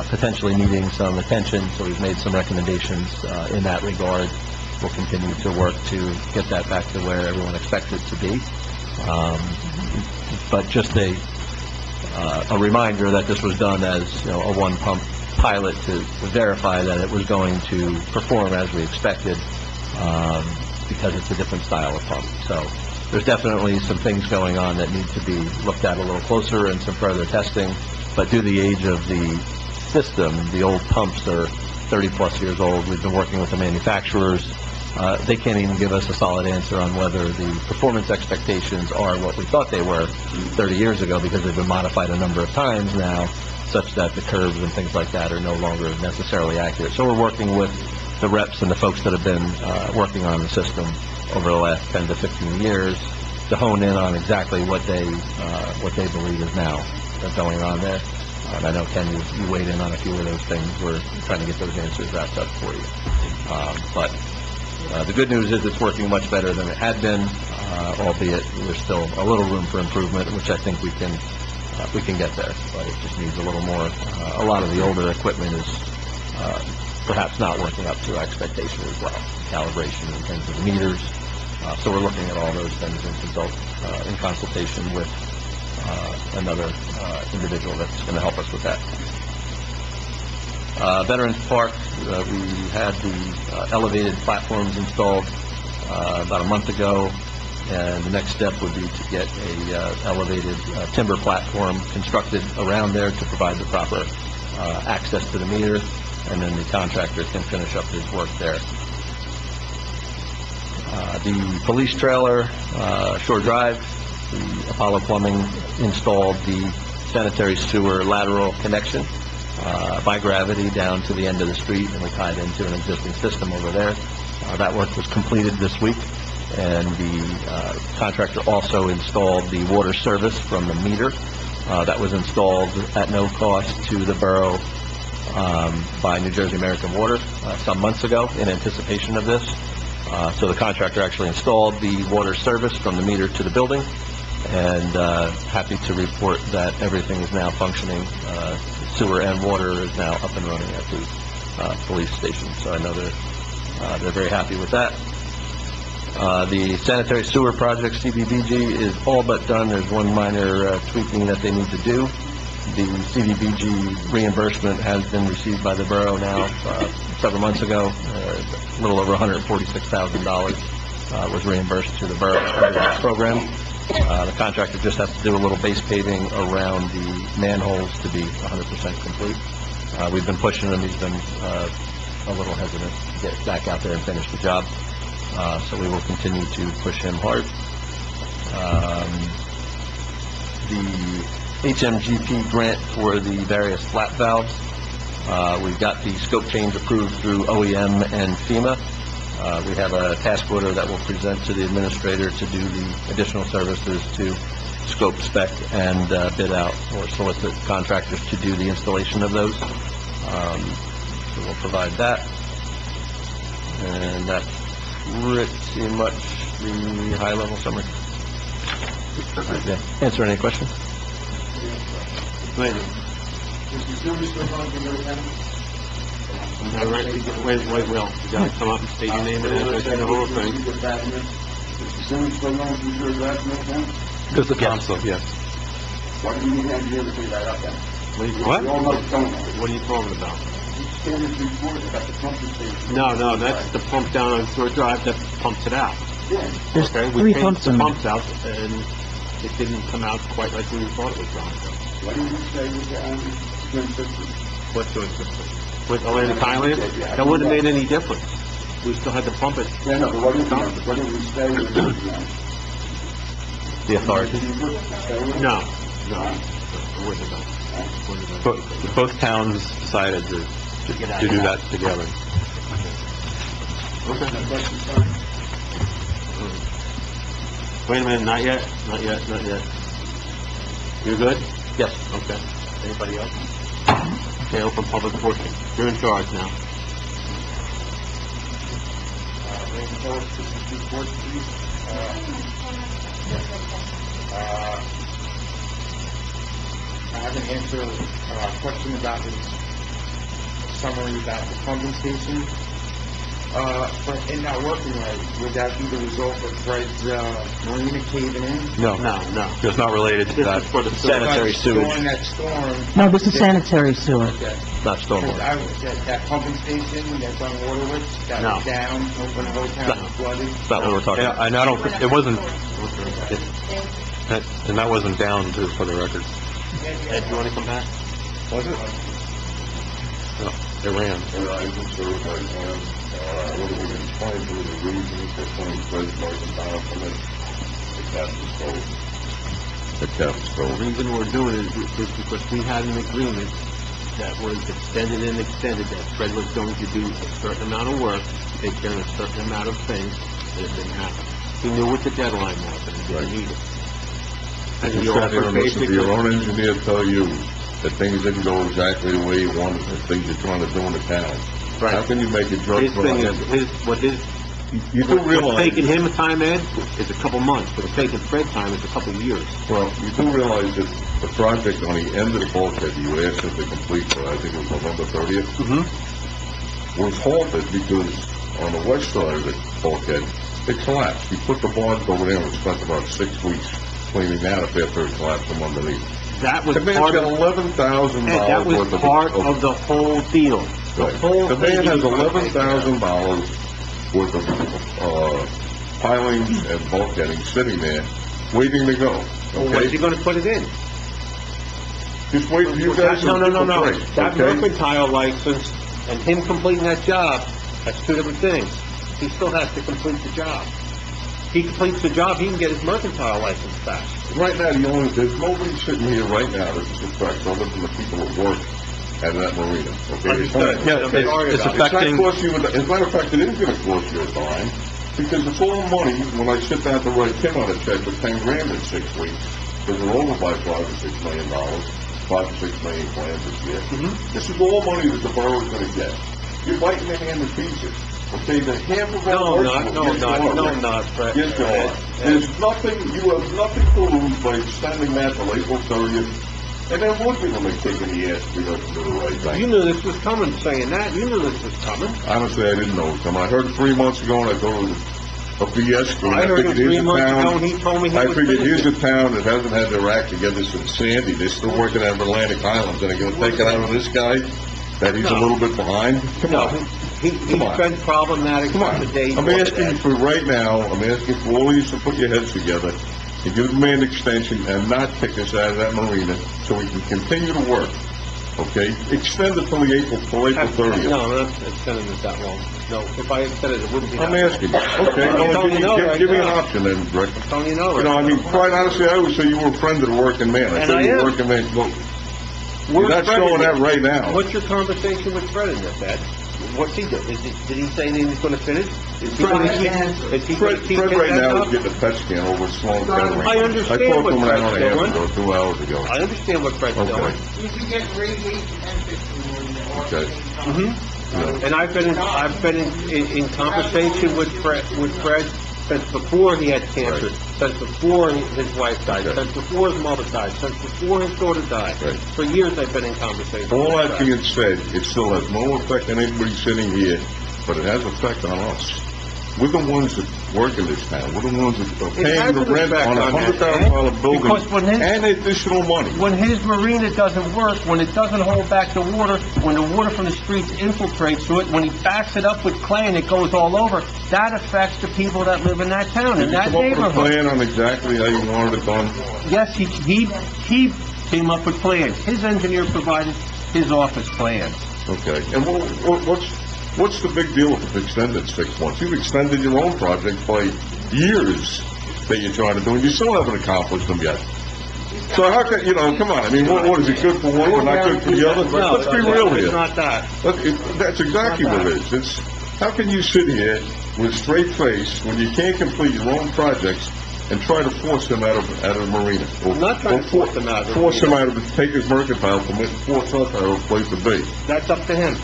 potentially needing some attention. So we've made some recommendations in that regard. We'll continue to work to get that back to where everyone expects it to be. But just a reminder that this was done as a one-pump pilot to verify that it was going to perform as we expected, because it's a different style of pump. So there's definitely some things going on that need to be looked at a little closer and some further testing. But due to the age of the system, the old pumps are 30-plus years old. We've been working with the manufacturers. They can't even give us a solid answer on whether the performance expectations are what we thought they were 30 years ago, because they've been modified a number of times now, such that the curves and things like that are no longer necessarily accurate. So we're working with the reps and the folks that have been working on the system over the last 10 to 15 years to hone in on exactly what they believe is now going on there. And I know, Ken, you weighed in on a few of those things. We're trying to get those answers wrapped up for you. But the good news is it's working much better than it had been, albeit there's still a little room for improvement, which I think we can get there. But it just needs a little more. A lot of the older equipment is perhaps not working up to expectation as well. Calibration and things with meters. So we're looking at all those things in consultation with another individual that's going to help us with that. Veterans Park, we had the elevated platforms installed about a month ago, and the next step would be to get a elevated timber platform constructed around there to provide the proper access to the meter, and then the contractor can finish up his work there. The police trailer, Shore Drive, the Apollo Plumbing installed the sanitary sewer lateral connection by gravity down to the end of the street, and we tied into an existing system over there. That work was completed this week, and the contractor also installed the water service from the meter. That was installed at no cost to the borough by New Jersey American Water some months ago in anticipation of this. So the contractor actually installed the water service from the meter to the building, and happy to report that everything is now functioning. Sewer and water is now up and running at the police station. So I know they're very happy with that. The sanitary sewer project, CDBG, is all but done. There's one minor tweaking that they need to do. The CDBG reimbursement has been received by the borough now several months ago. A little over $146,000 was reimbursed to the borough under that program. The contractor just has to do a little base paving around the manholes to be 100% complete. We've been pushing him. He's been a little hesitant to get back out there and finish the job. So we will continue to push him hard. The HMGP grant for the various flat valves, we've got the scope change approved through OEM and FEMA. We have a task order that we'll present to the administrator to do the additional services to scope, spec, and bid out or solicit contractors to do the installation of those. So we'll provide that. And that's pretty much the high-level summary. Yeah. Answer any questions? Wait, Will, you gotta come up and state your name and address and the whole thing. Because the council, yes. Why do you need to here to say that up then? What? What are you talking about? No, that's the pump down on Shore Drive that pumps it out. There's Okay, we three changed pumps the in there. pumps out, and it didn't come out quite like we thought it was going to. What did you say with the twin system? What twin system? With Atlantic Highlands? That wouldn't have made any difference. We still had to pump it. Yeah, no, but what did we say with The authority. No, it wouldn't have done. Both towns decided to do that together. Okay. Wait a minute, not yet. You're good? Yes. Okay. Anybody else? Okay, open public portion. You're in charge now. I have an answer, question about this summary about the pumping station. But in not working right, would that be the result of Fred's, marina caving in? No. It's not related to that. For the Sanitary sewage, During that storm. No, this is sanitary sewer. Okay. not stormwater. That pumping station that's on Waterwich, that No. was down, when the whole town was flooded. That's not what we're talking Yeah, about. and I don't, it wasn't, and that wasn't down, just for the record. Ed, you want to come back? Was it? No, it ran. What are we going to explain to the reasons for putting Fred's Martin down from it? The cap is The reason we're doing it is because we had an agreement that was extended, that Fred was going to do a certain amount of work, take care of a certain amount of things, and it didn't happen. He knew what the deadline was, and he didn't meet it. And You he sat here offered and listened to your basically, own engineer tell you that things didn't go exactly the way you wanted, the things you're trying to do in the town. How right, can you make a his judgment thing on is, it? You do what's realize, taking him time, Ed, is a couple months, but what's taking Fred time is a couple years. well, you do realize that the project on the end of the bulkhead you asked them to complete, I think it was November 30th, was halted because on the west side of the bulkhead, it collapsed. He put the bonds over there and spent about 6 weeks cleaning that up after it collapsed from underneath. That was The man's part got of, $11,000 Ed, that was worth of... part of the whole deal. The Right. whole The thing man has he was gonna take care of. $11,000 worth of pilings and bulkheading sitting there, waiting to go. Well, when's he Okay? gonna put it in? Just wait for you guys to No. give a break, That okay? mercantile license and him completing that job, that's two different things. He still has to complete the job. He completes the job, he can get his mercantile license back. Right now, there's nobody sitting here right now that this affects other than the people that work at that marina, okay? Understood. It's Yeah, not- it's It's not affecting, cost you, as a matter of fact, it is gonna cost you a dime, because it's all money when I sit down to write Tim on a check for 10 grand in 6 weeks, because we're over by $5 to $6 million, 5 to 6 million plans this year. This is all money that the borough's gonna get. You're biting the hand that feeds it, okay? The half of our... No, I'm not, Fred. Yes, you are. There's nothing, you have nothing to lose by extending that till April 30th, and then we'll give them a kick in the ass if we don't do the right thing. You knew this was coming, saying that, you knew this was coming. Honestly, I didn't know it coming. I heard it 3 months ago, and I thought it was a BS scheme. I heard him figured here's 3 a months town- ago, and he told me he I was figured here's finished a town that hasn't had their act together since Sandy. They're still working out of Atlantic Highlands, and they're gonna take it out of this guy, that he's a No. little bit behind? Come No, on. he's Come on. been problematic Come on. from the day he I'm bought asking you it. for right now, I'm asking for all of you to put your heads together and give the man an extension and not kick us out of that marina so we can continue to work, okay? Extend it till April 30th. No, I'm not extending it that long. No, if I extended it, it wouldn't be that I'm long. asking you. Okay, I'm telling you no right give me an now. option then, Rick. I'm telling you no You right know, I now. mean, quite honestly, I always say you were a friend of the working man. I And say I you're a am. working man. Look, you're Where's not Fred showing in that this? right now. What's your conversation with Fred in this, Ed? What's he do? Did he say that he was gonna finish? Is he gonna keep, is he gonna Fred keep right that now up? is getting a PET scan over at Sloan Kettering. I understand I talked what to him an hour and a Fred's half doing. ago, 2 hours ago. I understand what Fred's Okay. doing. You can get radiation and fixing Okay. Mm-hmm. And I've been in conversation with Fred since before he had cancer, Right. since before his wife died, Okay. since before his mother died, since before his daughter died. Right. For years I've been in conversation All with that Fred. being said, it still has no effect on anybody sitting here, but it has effect on us. We're the ones that work in this town. We're the ones that are has paying the an rent effect on a on that, $100,000 building Because when his- and additional money. When his marina doesn't work, when it doesn't hold back the water, when the water from the streets infiltrates through it, when he backs it up with clay and it goes all over, that affects the people that live in that town, Did in you that come up with a neighborhood. plan on exactly how you wanted it done? Yes, he came up with plans. His engineer provided his office plans. Okay. And what's the big deal if it's extended 6 months? You've extended your own project by years that you're trying to do, and you still haven't accomplished them yet. So how can, come on, I mean, what is it good for one and not good for the other? Let's be real It's here. not that. That's exactly what it is. How can you sit here with a straight face when you can't complete your own projects and try to force him out of a marina? I'm not trying to force him out of the Force him marina. out of, take his mercantile permit and force us out of a place to be. That's up to him.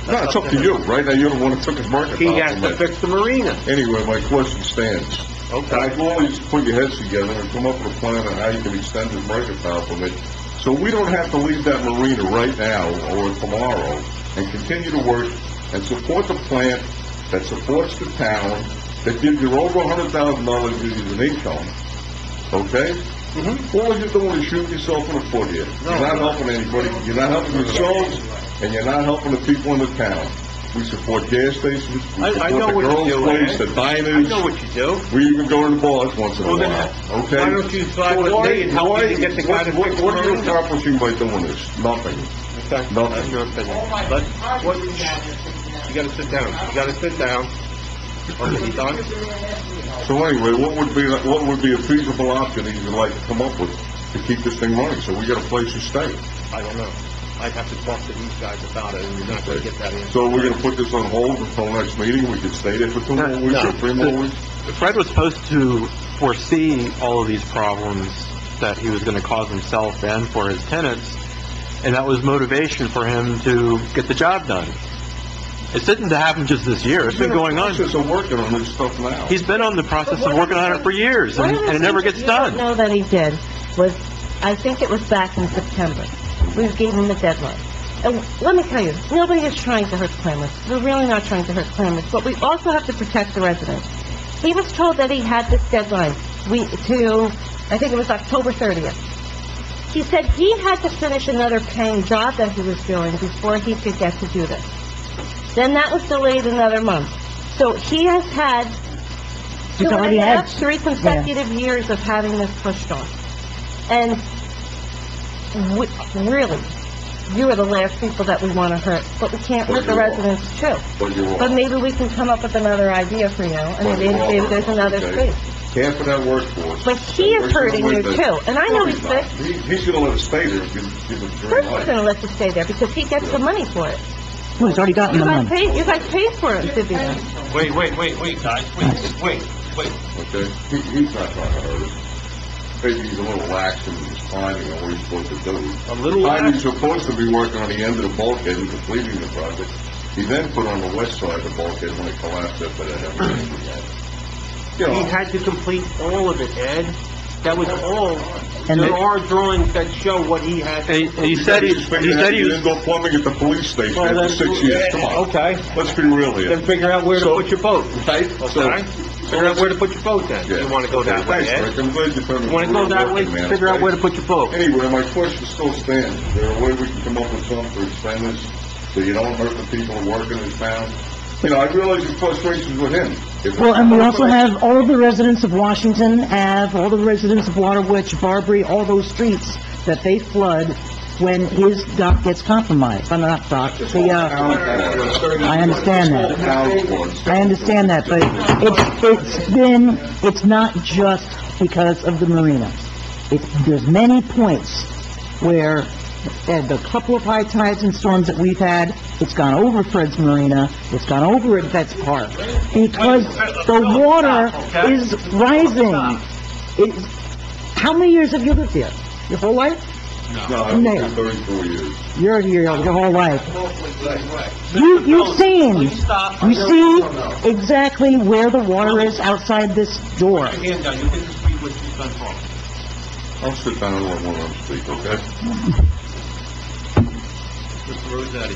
No, it's up to you. Right now, you're the one that took his mercantile He has to permit. fix the marina. Anyway, my question stands. Okay. I can always put your heads together and come up with a plan on how you can extend his mercantile permit, so we don't have to leave that marina right now or tomorrow and continue to work and support the plant that supports the town, that gives you over $100,000 as an income, okay? All you're doing is shooting yourself in the foot here. You're not helping anybody, you're not helping yourselves, and you're not helping the people in the town. We support gas stations, we I know support the what you girls' do, place, Ed. the I diners. know what you do. We even go to the bars once in a Well, then, while, okay? why don't you side with me and help me to get the guy to fix the What are you marina? accomplishing by doing this? Nothing. Okay, Nothing. that's your opinion. You gotta sit down. You gotta sit down. Okay, you done? So anyway, what would be a feasible option that you'd like to come up with to keep this thing running, so we got a place to stay? I don't know. I'd have to talk to these guys about it, and you're not gonna get that answer. So we're gonna put this on hold until next meeting, we could stay there for 2 more weeks or 3 more weeks? Fred was supposed to foresee all of these problems that he was going to cause himself and for his tenants, and that was motivation for him to get the job done. It didn't happen just this year. It's been going on. He's working on this stuff now. He's been on the process of working on it for years, and it never gets done. know that he did was, I think it was back in September. We gave him the deadline. And let me tell you, nobody is trying to hurt Clamors. We're really not trying to hurt Clamors, but we also have to protect the residents. He was told that he had this deadline, I think it was October 30th. He said he had to finish another paying job that he was doing before he could get to do this. Then that was delayed another month. So he has had He's already had 3 consecutive years of having this pushed on. And really, you are the last people that we want to hurt, but we can't hurt the residents too. But maybe we can come up with another idea for you, and maybe there's another space. Half of that workforce. But he is hurting you too, and I know he's sick. He's gonna let it stay there if you give him First, he's going to let you stay there because he gets the money for it. Well, he's already gotten the money. You guys paid for it, didn't you? Wait, guys, wait. Okay? He's not trying to hurt us. Maybe he's a little lax in his timing on what he's supposed to do. A little The time lax? he's supposed to be working on the end of the bulkhead and completing the project. He then put on the west side of the bulkhead when it collapsed after that heavy rain we had. You He know, had to complete all of it, Ed. That was all. And There the- are drawings that show what he had. He said he he was... didn't go plumbing at the police station Well, after 6 years. Come on. Okay. Let's be real here. Then figure out where to put your boat, Right? okay? Figure out where to put your boat then. Yeah. You want to go that way, Thanks, Ed? Rick. I'm glad you found You want to go that way, figure out where to put your boat. Anyway, my question still stands. Is there a way we can come up with something to extend this so you don't hurt the people who work in this town? You know, I realize your frustrations with him. Well, and we also have all of the residents of Washington Ave, all the residents of Waterwitch, Barbary, all those streets that they flood when his dock gets compromised. Not dock, I understand that. I understand that, but it's not just because of the marina. There's many points where the couple of high tides and storms that we've had, it's gone over Fred's Marina, it's gone over at Vets Park, because the water is rising. How many years have you lived here? Your whole life? No, I've been 34 years. You're here your whole life. You've seen, you see exactly where the water is outside this door. Hand down, you can speak what you've done wrong. I'll sit down and let one of them speak, okay? Mr. Rossetti.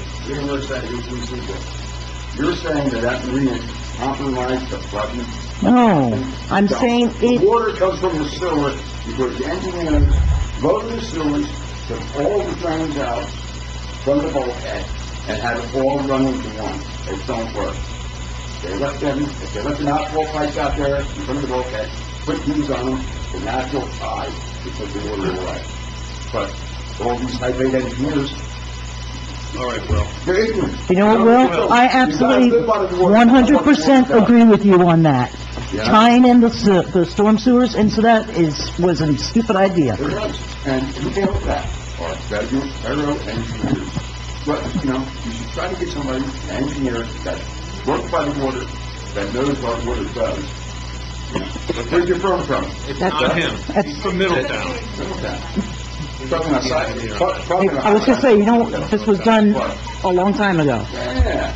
You're saying that marina compromised the flooding? No, I'm saying The it, water comes from the sewer because the engineers loaded the sewers, took all the drains out from the bulkhead, and had it all run into one. It don't work. They left them outfall pipes out there in front of the bulkhead, put these on them, the natural tide to put the water away. But all these high-grade engineers, All right, Will. they're ignorant. you know what, Will? I absolutely 100% agree with you on that. Tying in the storm sewers into that was a stupid idea. It was, and who came up with that? Our federal engineers. But, you know, you should try to get somebody, an engineer, that works by the water, that knows what water does. Where's your firm from? It's not him. He's from Middletown. Talking outside. I was gonna say, this was done a long time ago. Yeah.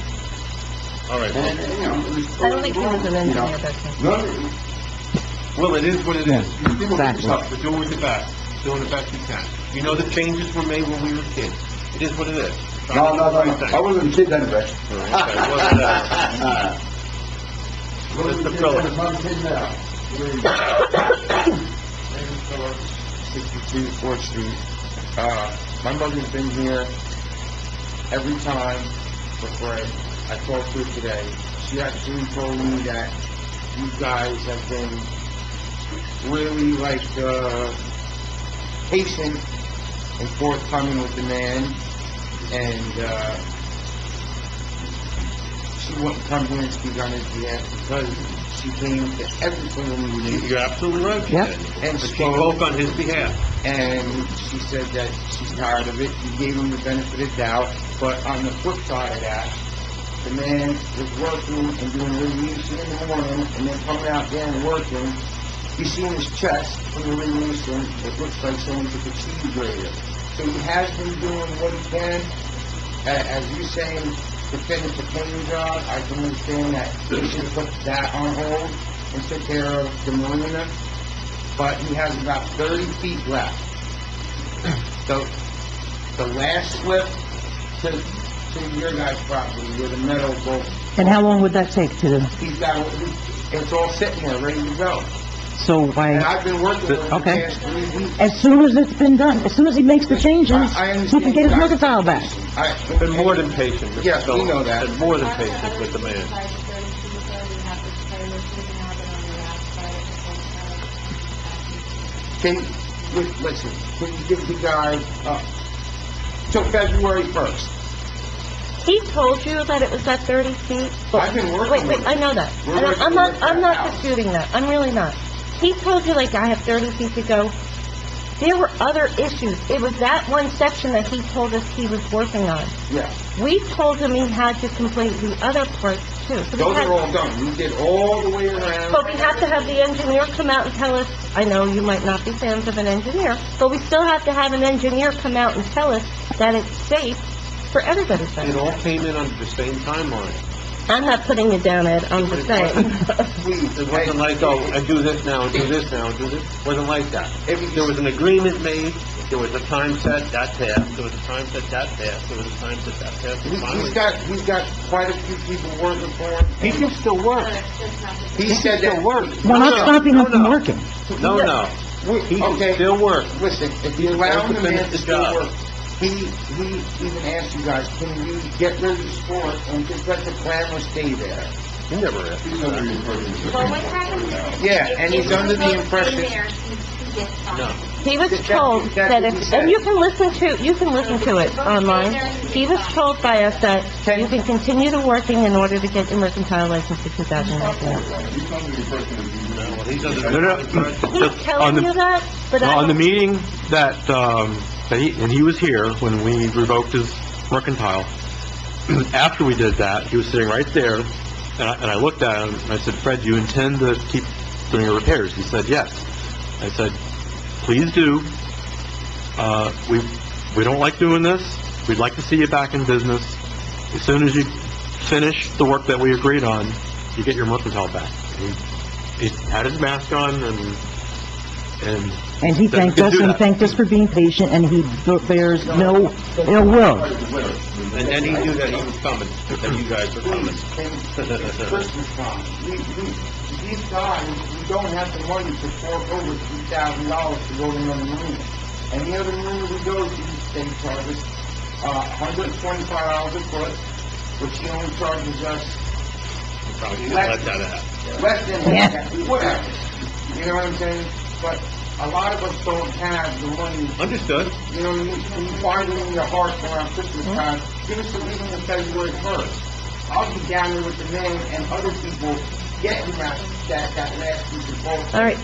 All right, And, you know, it was... I don't think he was an engineer back then. Will, it is what it is. Exactly. We're doing the best. Doing the best we can. You know the changes were made when we were kids. It is what it is. No. I wasn't a kid then, Rich. Mr. Phillips. I'm a kid now. 62 4th Street. My mother's been here every time before I talked to her today. She actually told me that you guys have been really, patient and forthcoming with the man, and, she wouldn't come here and speak on his behalf because she came to every single meeting. You're absolutely right. Yep. And She spoke on his behalf. and she said that she's tired of it. You gave him the benefit of the doubt, but on the flip side of that, the man was working and doing radiation in the morning, and then coming out there and working, you see in his chest from the radiation, it looks like someone took a cheese grater. So he has been doing what he can. As you're saying, to finish the painting job, I can understand that he should have put that on hold and took care of the marina. But he has about 30 feet left. The last slip to your guys' property where the meadow goes. And how long would that take to, He's got, it's all sitting there, ready to go. so And why, I've been working with him the Okay. past 3 weeks. as soon as it's been done, as soon as he makes the changes, I he understand can get his you guys' mercantile back. position. Been more than patient, Mr. Yes, we Phillips. know that. Been more than patient with the man. Listen, can you give the guy, till February 1st? He told you that it was at 30 feet? I've been working Wait, with him. I know that. We're And working I'm not, with I'm that not house. disputing that. I'm really not. He told you, like, I have 30 feet to go. There were other issues. It was that one section that he told us he was working on. Yeah, We told him he had to complete the other parts, too. So we those had- are all done. We did all the way around. But we have to have the engineer come out and tell us, I know you might not be fans of an engineer, but we still have to have an engineer come out and tell us that it's safe for everybody's It benefit. all came in under the same timeline. I'm not putting it down, Ed, I'm just saying. Please, It wasn't like, oh, and do this now, and do this now, and do this. It wasn't like that. There was an agreement made, there was a time set, that passed, there was a time set, that passed, there was a time set, that passed. and finally- He's got quite a few people working for him. He can still work. He said that. work. We're not stopping him from working. No. He can Okay. still work. Listen, if you He's allow supposed the to man finish to the still job. work, he even asked you guys, can you get rid of the sport and just let the clamor stay there? He never asked. He's under the impression Well, what happens is... Yeah, and he's under the If impression- he goes in there, he gets fined. No. He was That's told exactly that what he if, said. and you can listen to it online. He was told by us that you can continue to working in order to get your mercantile license for 2019. he's under the impression that he's Well, he's under No, the... no. He's telling you that, but I On the don't... meeting that he was here when we revoked his mercantile, after we did that, he was sitting right there, and I looked at him, and I said, Fred, do you intend to keep doing your repairs? He said, yes. I said, please do. We don't like doing this. We'd like to see you back in business. As soon as you finish the work that we agreed on, you get your mercantile back. He had his mask on, and And he thanked us, and thanked us for being patient, and he bears no ill will. And then he knew that he was coming, that you guys were coming. It's Christmas time. These guys, we don't have the money to fork over $3,000 to go to another marina. And the other marina we go to, they charge us, $125 a foot, which he only charges us Probably should let that happen. less than Yeah. that, whatever. You know what I'm saying? But a lot of us don't have the money. Understood. You know, you find it in your heart around Christmas time, give us a meeting on February 1st. I'll be down there with the man and other people getting that last piece of bulk. All right,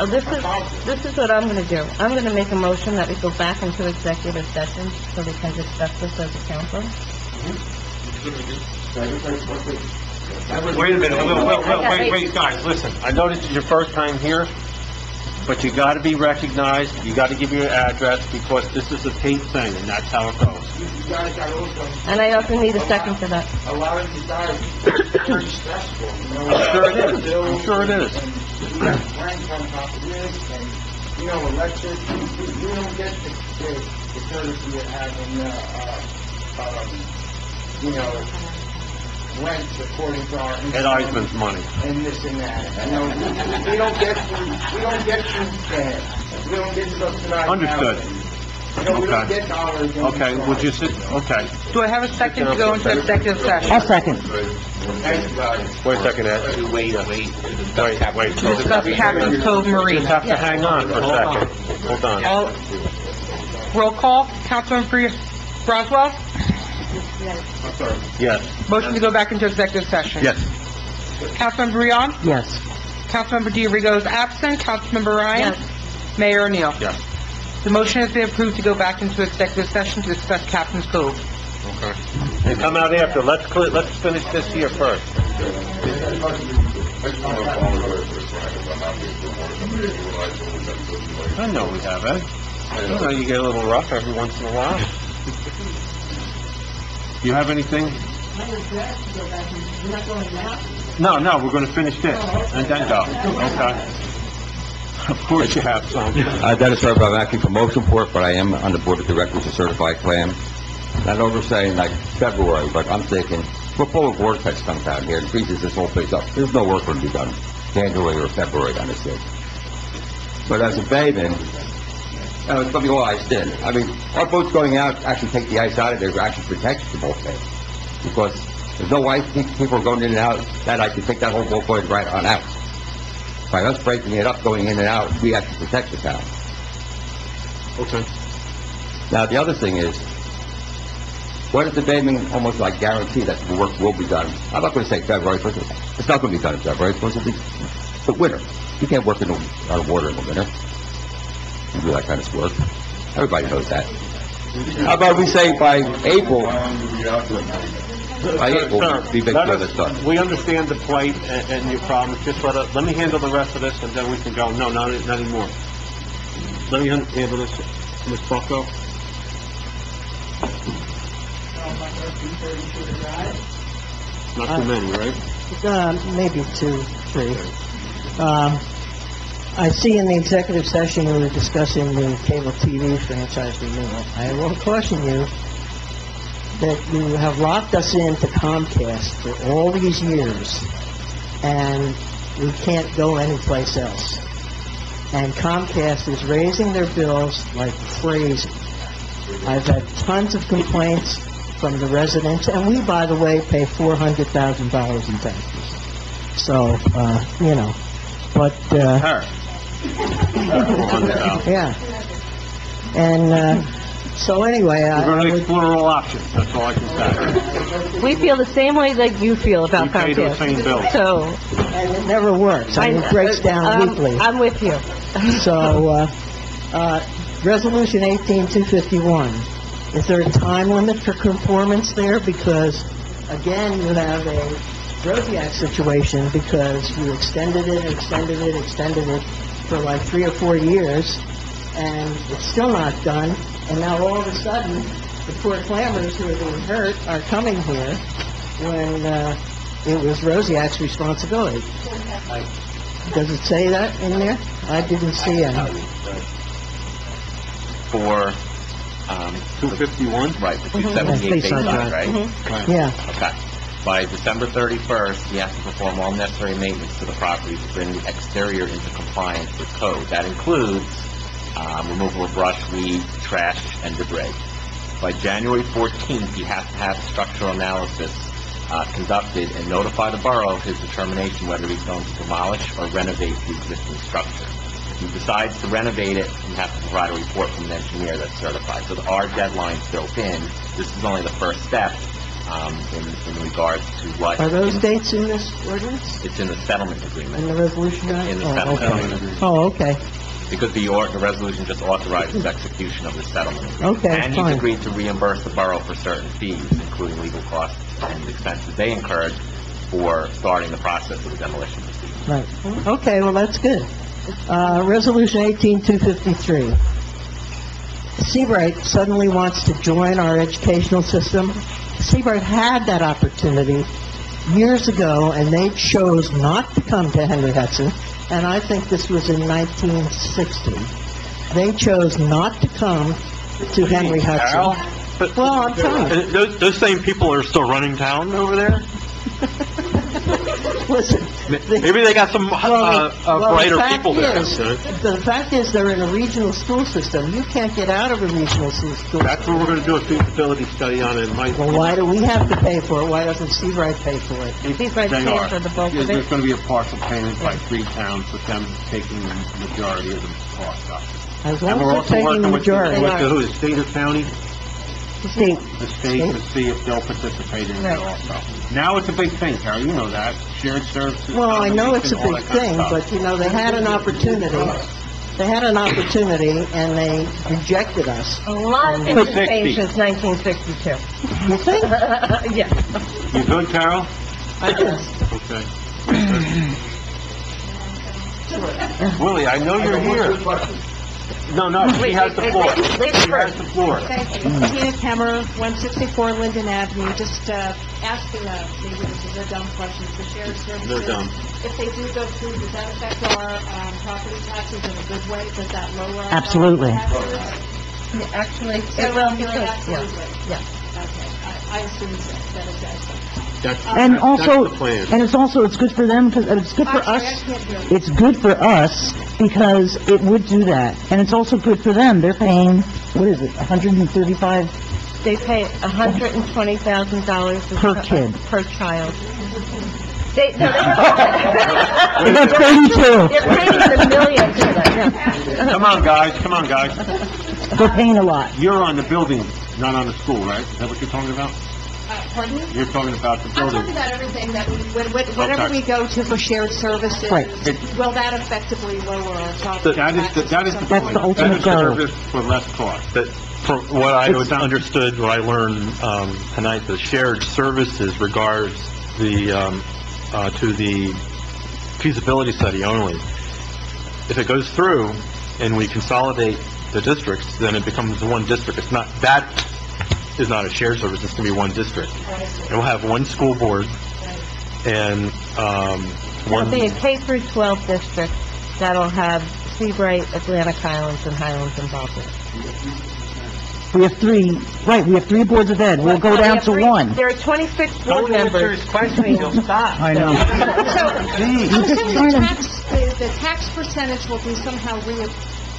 this is what I'm gonna do. I'm gonna make a motion that we go back into executive session so we can discuss this as a council. Wait a minute, wait, guys, listen. I know this is your first time here, but you gotta be recognized, you gotta give your address, because this is a tape thing, and that's how it goes. You guys got also, And I also need a second for that. a lot of these guys, it's very stressful, you know. I'm sure it is. I'm sure it is. And we got rent on top of this, and, you know, electric, we don't get the courtesy of having, you know, rent according to our... Ed Eisman's money. And this and that, you know, we don't get food, we don't get subsidized Understood. housing. You know, we don't Okay. get dollars. Okay, would you sit, okay. Do I have a second to go into executive session? I'll second. Thank you, guys. Wait a second, Ed. Wait. Wait. To discuss Captain's Cove You just Marina. have to hang on for a second. Hold on. All, roll call, Councilman Broswell, Yes. motion to go back into executive session. Yes. Councilmember Rion, Yes. Councilmember Diarigo is absent, Councilmember Ryan, Yes. Mayor O'Neill. Yes. The motion has been approved to go back into executive session to discuss Captain's Cove. Okay. They come out after, let's finish this here first. I just want to apologize for trying to run out here for more than we realized when we got to the late. I know we have, eh? I know you get a little rough every once in a while. You have anything? No, we're gonna finish this, and then go. Okay. Of course you have some. Dennis Herb, I'm acting for motion support, but I am on the board of directors of Certified Plan. I know we're saying like February, but I'm thinking, before a vortex comes out here and freezes this whole place up, there's no work going to be done January or February on this thing. But as a bayman, it's going to be all iced in. I mean, our boats going out actually take the ice out of there, actually protects the boat base. Because there's no ice, people are going in and out, that I can take that whole boat right on out. By us breaking it up, going in and out, we actually protect the town. Okay. Now, the other thing is, what if the bayman almost like guarantee that the work will be done? I'm not going to say February, but it's not going to be done in February, because it's the winter. You can't work on the water in the winter. You do that kind of work. Everybody knows that. How about we say by April? By April, we make sure that's done. We understand the plight and your problems, just let me handle the rest of this, and then we can go. No, not anymore. Let me handle this, Ms. Bucko. Not too many, right? Maybe 2, 3. I see in the executive session we were discussing the cable TV franchise renewal. I will caution you that you have locked us into Comcast for all these years, and we can't go anyplace else. And Comcast is raising their bills like crazy. I've had tons of complaints from the residents, and we, by the way, pay $400,000 in taxes. So, but, yeah. And, so anyway, we're going to explore all options, that's all I can say. We feel the same way that you feel about Comcast. We pay those same bills. So, and it never works. I mean, it breaks down weekly. I'm with you. So, Resolution 18251, is there a time limit for conformance there? Because, again, you have a Rosiak situation because you extended it for like 3 or 4 years, and it's still not done. And now all of a sudden, the poor clammers who are being hurt are coming here when it was Rosiak's responsibility. Does it say that in there? I didn't see any. For 251? Right, the 278 baseline, right? Yeah. Okay. By December 31st, he has to perform all necessary maintenance to the property to bring the exterior into compliance with code. That includes removal of brush, weed, trash, and debris. By January 14th, he has to have structural analysis conducted and notify the borough of his determination whether he's going to demolish or renovate the existing structure. If he decides to renovate it, he has to provide a report from an engineer that's certified. So there are deadlines built in. This is only the first step in regards to what... Are those dates in this ordinance? It's in the settlement agreement. In the resolution? In the settlement agreement. Oh, okay. Because the resolution just authorizes execution of the settlement agreement. Okay, and fine. he's agreed to reimburse the borough for certain fees, including legal costs and expenses they incurred for starting the process of the demolition proceeding. Right. Okay, well, that's good. Resolution 18253. Seabright suddenly wants to join our educational system. Seabright had that opportunity years ago, and they chose not to come to Henry Hudson, and I think this was in 1960. They chose not to come to Henry Hudson. Well, I'm telling you. Those same people are still running town over there? Listen. Maybe they got some brighter people there. The fact is, they're in a regional school system. You can't get out of a regional school system. That's what we're going to do a feasibility study on it. Well, why do we have to pay for it? Why doesn't Seabright pay for it? Seabright pays for the bulk of it. There's going to be a partial payment by 3 towns, with them taking the majority of the cost up. As long as they're taking the majority. Who, the state or county? The state. The state to see if they'll participate in it also. Now it's a big thing, Carol, you know that. Shared services. Well, I know it's a big thing, but, they had an opportunity. They had an opportunity, and they rejected us. A lot of things have changed since 1962. You think? Yeah. You good, Carol? I guess. Okay. Willie, I know you're here. No, she has the floor. She has the floor. Thank you. Tina Kemmer, 164 Linden Avenue, just asking, maybe this is a dumb question, for shared services. They're dumb. If they do go through, does that affect our property taxes in a good way? Does that lower our Absolutely. property taxes? Actually, it So, will, you know, because, absolutely. yeah. Okay, I assume so, that it does. And also, That's the plan. and it's also, it's good for them, because it's good for Actually, I us. can't hear you. It's good for us because it would do that. And it's also good for them. They're paying, what is it, 135 They pay $120,000 per kid. per child. They got 32. They're paying the millions for that, yeah. Come on, guys. They're paying a lot. You're on the building, not on the school, right? Is that what you're talking about? Pardon me? You're talking about the I'm building. talking about everything that whatever Okay. we go to for shared services, Right. will that effectively lower our property That is the That's point. the ultimate goal. Better service for less cost. That, from what I understood, what I learned, tonight, the shared services regards the, to the feasibility study only. If it goes through and we consolidate the districts, then it becomes one district. It's not, that is not a shared service, it's gonna be one district. And we'll have one school board and, It'll one... be a K through 12 district that'll have Seabright, Atlantic Highlands, and Highlands involved in it. We have three boards of ed. We'll go We down have to three- one. There are 26 board Don't answer members. his question, you'll stop. I know. So, I'm assuming the tax percentage will be somehow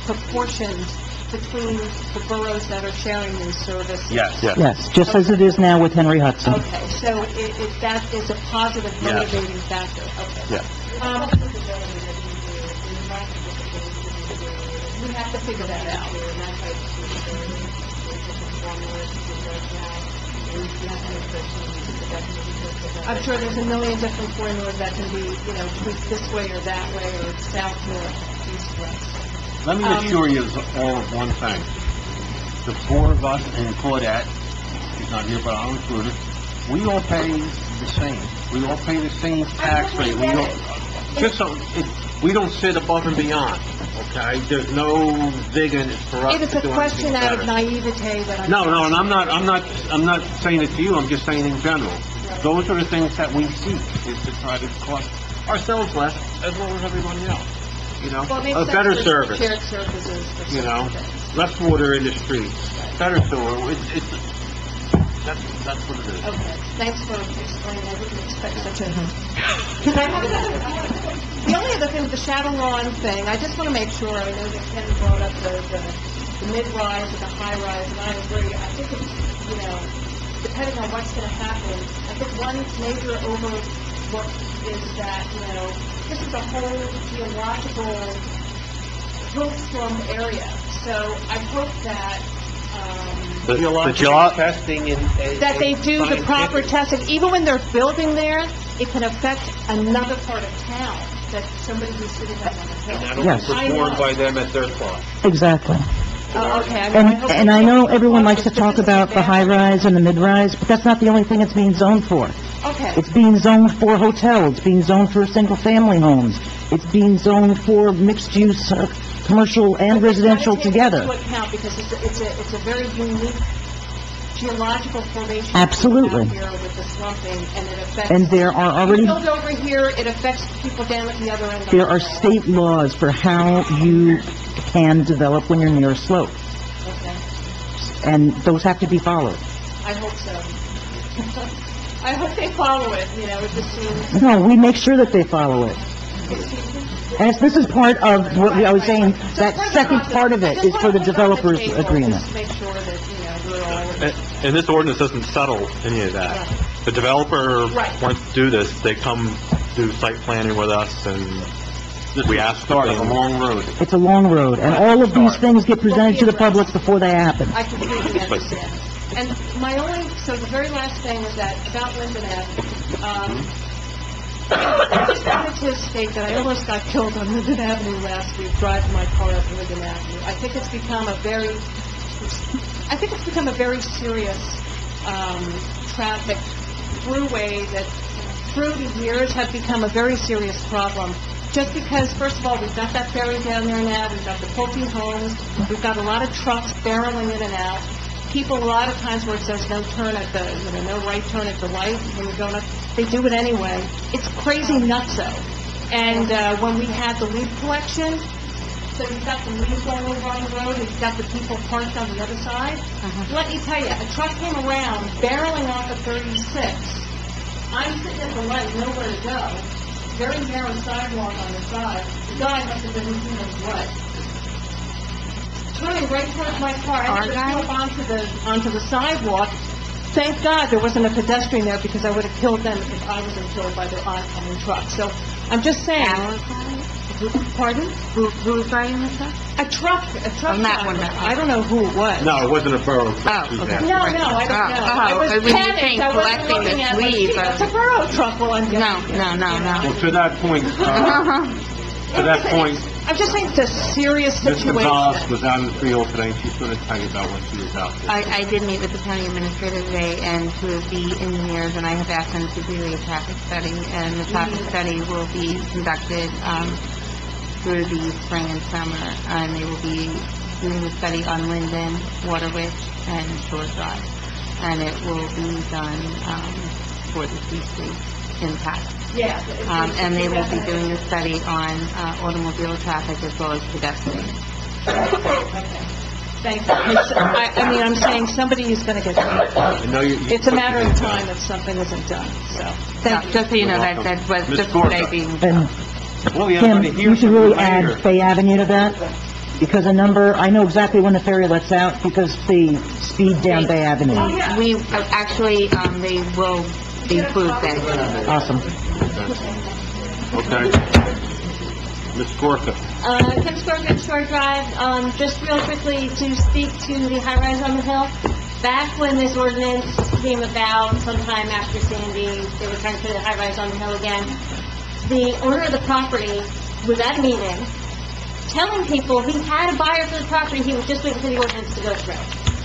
proportioned between the boroughs that are sharing these services? Yes. Yes, just as it is now with Henry Hudson. Okay, so that is a positive Yes. motivating factor, okay. Yeah. We have to figure that out. I'm sure there's a million different formulas that can be, tweaked this way or that way, or south, north, east, west. Let me assure you all of one thing. The four of us, and Claudette, she's not here, but I'll include her, we all pay the same. We all pay the same tax rate. We don't sit above and beyond, okay? There's no big in it for us It is to a do question anything out of better. naivete that I'm... No, and I'm not saying it to you, I'm just saying in general. Those are the things that we seek, is to try to cost ourselves less, as well as everybody else. Well, it makes A sense better for service, shared services for certain things. less water in the streets, better sewer, that's what it is. Okay, thanks for explaining. I didn't expect such a... The only other thing with the shadow lawn thing, I just want to make sure, I know that Ken brought up the mid-rise or the high-rise, and I agree. I think it's, depending on what's going to happen, I think one major overlook is that, this is a whole geological hill-slum area. So I hope that, The testing that they do the proper testing. Even when they're building there, it can affect another part of town, that somebody who's sitting on the hill. Yes. I know. by them at their cost. Exactly. Okay. And I know everyone likes to talk about the high-rise and the mid-rise, but that's not the only thing it's being zoned for. Okay. It's being zoned for hotels, it's being zoned for single-family homes, it's being zoned for mixed-use, commercial and residential together. Into account because it's a very unique geological formation. Absolutely. Out here with the slumping, and it affects... And there are already, You build over here, it affects people down at the other end. of there the are hill. state laws for how you can develop when you're near a slope, Okay. and those have to be followed. I hope so. I hope they follow it, it just seems... No, we make sure that they follow it. And this is part of what I was saying, that second part of it is for the developers' agreement. Just make sure that, we're all... And this ordinance doesn't settle any of that. The developer Right. wants to do this, they come do site planning with us, and we ask Start a them. long road. It's a long road, and all of these things get presented to the public before they happen. I completely understand. And so the very last thing is that, about Linden Ave, I just wanted to state that I almost got killed on Linden Avenue last week, driving my car up Linden Avenue. I think it's become a very serious, traffic throughway that through the years have become a very serious problem. Just because, first of all, we've got that ferry down there now, we've got the Pulte homes, we've got a lot of trucks barreling in and out. People, a lot of times where it says no turn at the, no right turn at the light, when you're going up, they do it anyway. It's crazy nutso. And, when we had the leaf collection, so you've got the leaves going over on the road, and you've got the people parked on the other side. Let me tell you, a truck came around, barreling off of 36. I'm sitting at the light, nowhere to go. Very narrow sidewalk on the side. The guy must have been, who knows what. Turning right towards my car, I had to go onto the sidewalk. Thank God there wasn't a pedestrian there, because I would have killed them if I wasn't killed by the oncoming truck. So, I'm just saying. Pardon? Who was driving the truck? A truck On that one. driver. I don't know who it was. No, it wasn't a borough truck. Oh, okay. No, I don't know. I was when you panicked. think I wasn't collecting looking the at my sleeve seat. of- It's a borough truck. Well, I'm No. Well, to that point, I'm just saying it's a serious Mr. situation. Gonzalez was out in the field today, and she's going to tell you about what she was out there. I did meet with the county administrator today and two of the engineers, and I have asked them to do a traffic study, and the traffic study will be conducted, through the spring and summer, and they will be doing the study on Linden, Waterwich, and Shore Drive. And it will be done, for the C-Street impact. Yeah. And they will be doing a study on, automobile traffic as well as pedestrians. Thank you. I mean, I'm saying somebody is going to get hurt. It's a matter of time if something isn't done, so, thank you. Just so you know, that was Ms. just Gorka. today being... And Well, yeah, Kim, but you should really add later. Fay Avenue to that, because I know exactly when the ferry lets out, because the speed down Bay Avenue. We, actually, they will be approved then. Awesome. Okay. Ms. Gorka. Kim Scorpion, Shore Drive, just real quickly to speak to the high-rise on the hill. Back when this ordinance came about, sometime after Sandy, they were trying to put a high-rise on the hill again. The owner of the property was at a meeting, telling people he had a buyer for the property, he was just waiting for the ordinance to go through.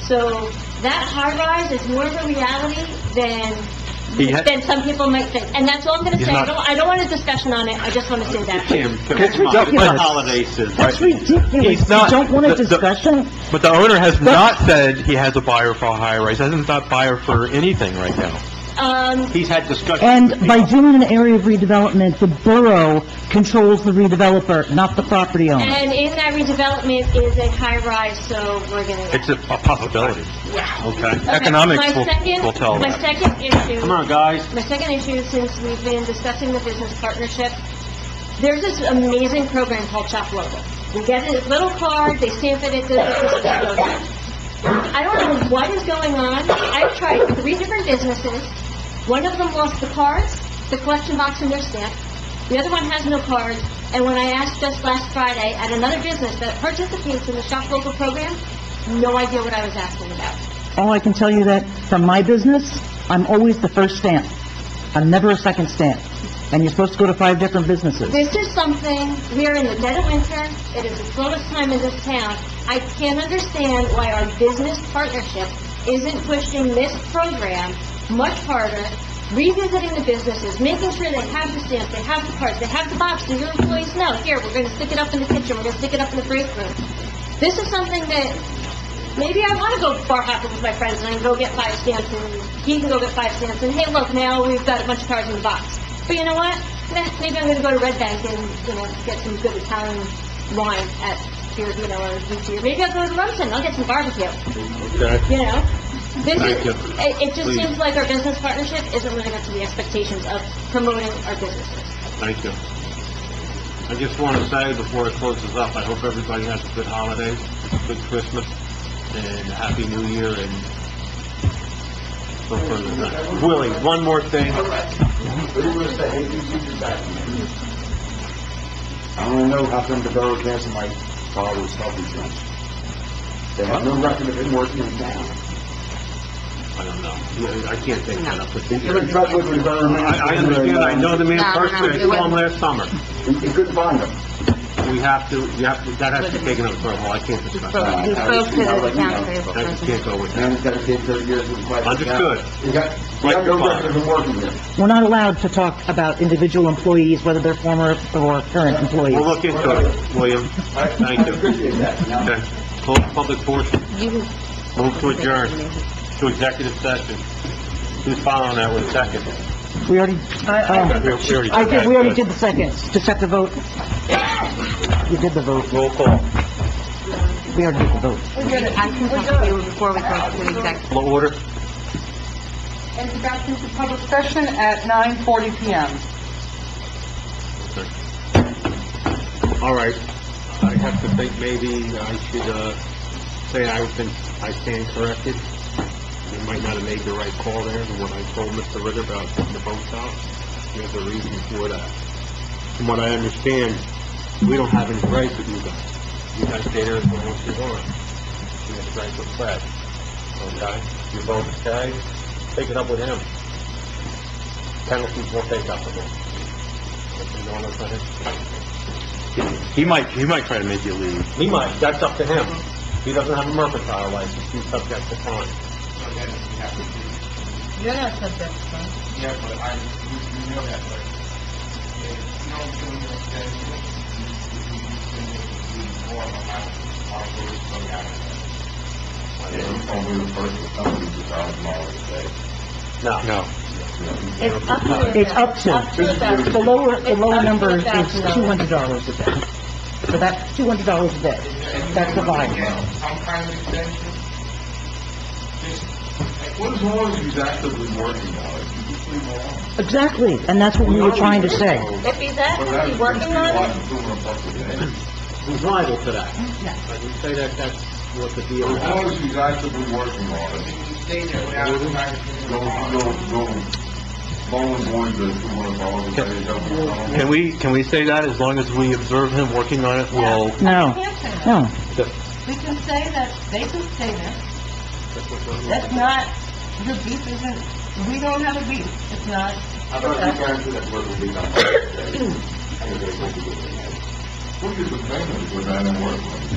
So, that high-rise is more of a reality than some people might think. And that's all I'm going to say. I don't want a discussion on it, I just want to say that. Kim, That's come on, it's the ridiculous. holiday season. That's ridiculous. He's not- You don't want a the- discussion? But the owner has not said he has a buyer for a high-rise, hasn't got buyer for anything right now. He's had discussions. And by doing an area of redevelopment, the borough controls the redeveloper, not the property owner. And in that redevelopment is a high-rise, so we're going to... It's a possibility. Yeah. Okay. Economics will tell My that. second issue... Come on, guys. My second issue, since we've been discussing the business partnership, there's this amazing program called Shop Local. You get a little card, they stamp it, it goes to I don't know what is going on. I've tried 3 different businesses. One of them lost the cards, the collection box, and their stamp. The other one has no cards. And when I asked just last Friday at another business that participates in the Shop Local program, no idea what I was asking about. All I can tell you that from my business, I'm always the first stamp. I'm never a second stamp. And you're supposed to go to 5 different businesses. This is something, we are in the dead of winter, it is the slowest time in this town. I can't understand why our business partnership isn't pushing this program much harder, revisiting the businesses, making sure they have the stamp, they have the cards, they have the box, so your employees know, here, we're going to stick it up in the kitchen, we're going to stick it up in the break room. This is something that, maybe I want to go bar hopping with my friends and I can go get 5 stamps and he can go get 5 stamps and, hey, look, now we've got a bunch of cards in the box. But you know what? Maybe I'm going to go to Red Bank and, get some good Italian wine at here, or here. Maybe I'll go to Rumson, I'll get some barbecue. Okay. This Thank you. it just Please. seems like our business partnership isn't living up to the expectations of promoting our businesses. Thank you. I just want to say, before it closes up, I hope everybody has a good holiday, a good Christmas, and a Happy New Year, and so further. Willie, one more thing. I don't know how come the borough canceled my father's health insurance. They have no record of him working in town. I I don't know. Yeah, I can't take that up with you. You're in trouble with environmental... I understand, I know the man No, personally, I it saw him wasn't. last summer. You couldn't find them. That has to be taken up further, I can't discuss He that. spoke to the town table That person. can't go with Man, that. it's got to take 30 years to fight. Understood. You got no record of working there. We're not allowed to talk about individual employees, whether they're former or current employees. We'll look into it, William. Thank you. Appreciate that. Okay. Close the public portion. You can- Move to adjourn to executive session. Who's following that with a second? We already, we already did the seconds, to set the vote. You did the vote. Roll call. We already did the vote. I can talk to you before we go to the executive. Flow order. Enter back into public session at 9:40 PM. All right. I have to think maybe I should, say I stand corrected. You might not have made the right call there, and what I told Mr. Ritter about putting the boats out. There's a reason for that. From what I understand, we don't have any rights with you guys. You guys stay there as long as you want. We have rights with Fred. Okay? You both stay, take it up with him. Penalties we'll take up with him. You know what I'm saying? He might try to make you leave. He might, that's up to him. He doesn't have a mercantile license, he's subject to fine. You're not subject to fine. Yeah, but you know that, but if you don't do it, You told me the first was something $2,000 a day. No. It's up to... It's up to, the lower number is $200 a day. So that's $200 a day. That's the volume. Some kind of extension. What as long as he's actively working on it, you just leave him alone. Exactly, and that's what we were trying to say. If he's actively working on it, He's liable to that. I can say that that's what the deal As long is. as he's actively working on it, You stay there without trying to... go low and void the $200 a day, don't be wrong. Can we say that as long as we observe him working on it, we'll... No, no. we can say that they can stay there. That's not, the beef isn't, we don't have a beef. It's not... How about you guys do that work will be done? I'm going to go to the... Look at the payment for that and work on it,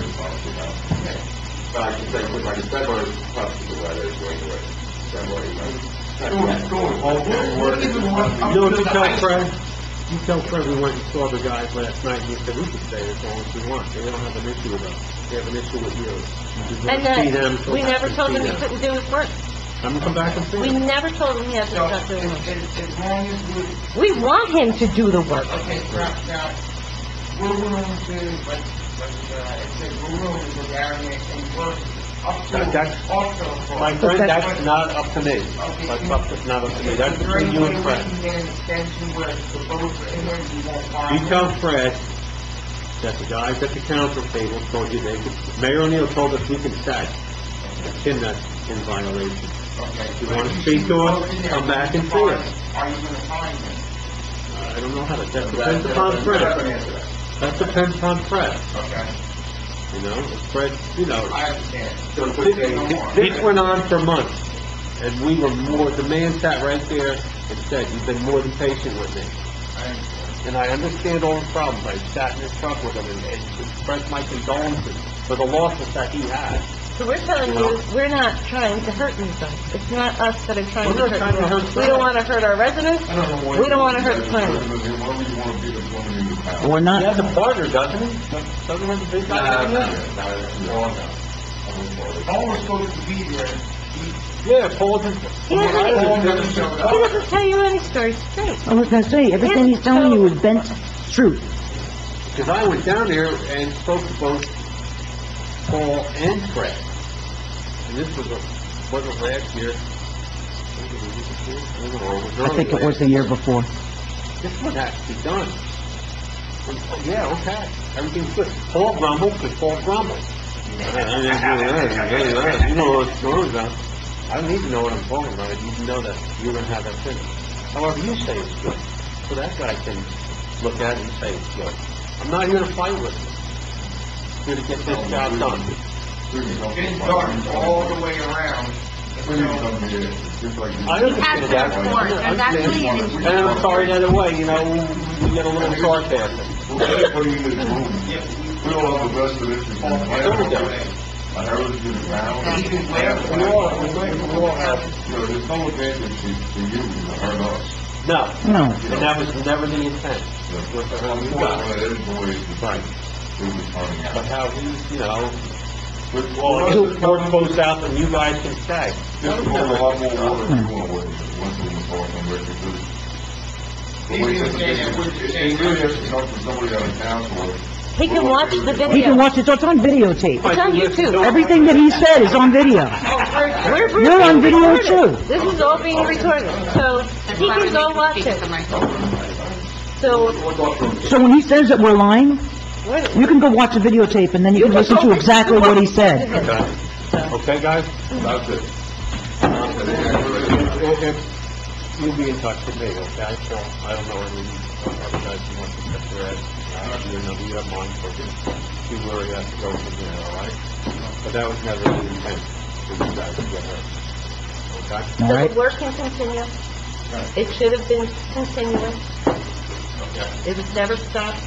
But I can say, like, February, possibly the weather is going away. February, right? You tell Fred we went and saw the guys last night, and he said we can stay as long as we want. They don't have an issue with us. They have an issue with you. You And just see them, we never told him he see them. couldn't do his work. Have him come back and see We them. never told him he had to So, stop doing it. as long as we... We want him to do the work. Okay, now, we're willing to, but, it says we're willing to go down there and work up to, That's- also... My friend, that's not up to me. That's not up to me. That's between you and Fred. You tell Fred that the guys at the council table told you they could, Mayor O'Neill told us we could stay. It's him that's in violation. Okay. If you want to speak to us, come back and see us. Are you gonna find them? I don't know how to, that depends upon Fred. That depends upon Fred, Okay, you know? Fred, you know, I understand. this went on for months, and we were more, the man sat right there and said, you've been more than patient with me. And I understand all the problems. I sat in his truck with him and expressed my condolences for the losses that he had. So we're telling you, we're not trying to hurt you guys. It's not us that are trying We're to not hurt trying to you. hurt We don't want to hurt our residents. We don't want to hurt the planet. Whatever you want to be, the woman in the town. We're He not, has a partner, doesn't he? Doesn't he have a big guy? Paul was supposed to be there. Yeah, Paul did. He doesn't tell you any stories straight. I was gonna say, everything he's telling you is bent truth. Because I went down there and spoke to both Paul and Fred. And this was, wasn't last year. I think it was the year before. This one has to be done. Yeah, okay, everything's good. Paul grumbled, because Paul grumbled. You know what's going on. I don't need to know what I'm talking about. I need to know that you're going to have that finished. However, you say it's good. So that guy can look at it and say it's good. I'm not here to fight with you. I'm here to get this job done. It's done all the way around, please come here, just like you. I understand that. There's actually an And I'm sorry that way, you know, we get a little sarcastic. Everybody in this room, we all have the best of interest in the family. I heard it in the town. We all have, There's no advantage to you to hurt us. no, No. and that was never the intent. Right. But how he's, you know, well, he's more close out than you guys can say. Just a lot more water than you want to once we talk on Rick, because it really has to come from somebody out of council. He can watch the video. He can watch it, it's on videotape. It's on YouTube. Everything that he said is on video. You're on video too. This is all being recorded, so he can go watch it. So when he says that we're lying, you can go watch the videotape and then you can listen to exactly what he said. Okay, guys? That's it. You'll be in touch with me, okay? So, I don't know any other guys who want to check their head. You know, you have mine, so see where he has to go from there, all right? But that was never the intent for you guys to get hurt, okay? All So right? the work can continue. It should have been continuous. Okay. It was never stopped.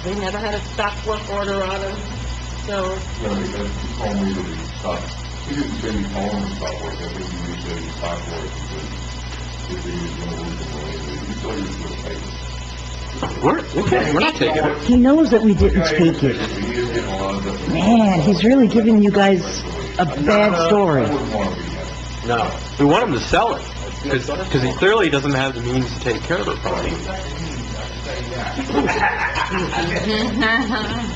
We never had a stop work order on him, so Yeah, because he told me that he stopped. He didn't say he told him to stop working, I think he just said he stopped working because if he was going to lose the money, he thought he was going to pay it. We're not taking it. He knows that we didn't take it. He is getting a lot of different... Man, he's really giving you guys a bad story. I wouldn't want to be him. No. We want him to sell it, because he clearly doesn't have the means to take care of it properly.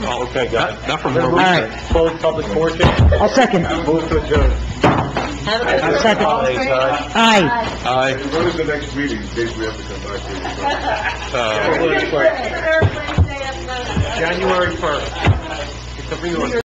Oh, okay, guys. Not from All where right, Close public portion. I'll second. Move to adjourn. have a good I'll second. Holidays, guys. Aye. Aye. When is the next meeting, in case we have to come back here? January 1st. It's a reorg.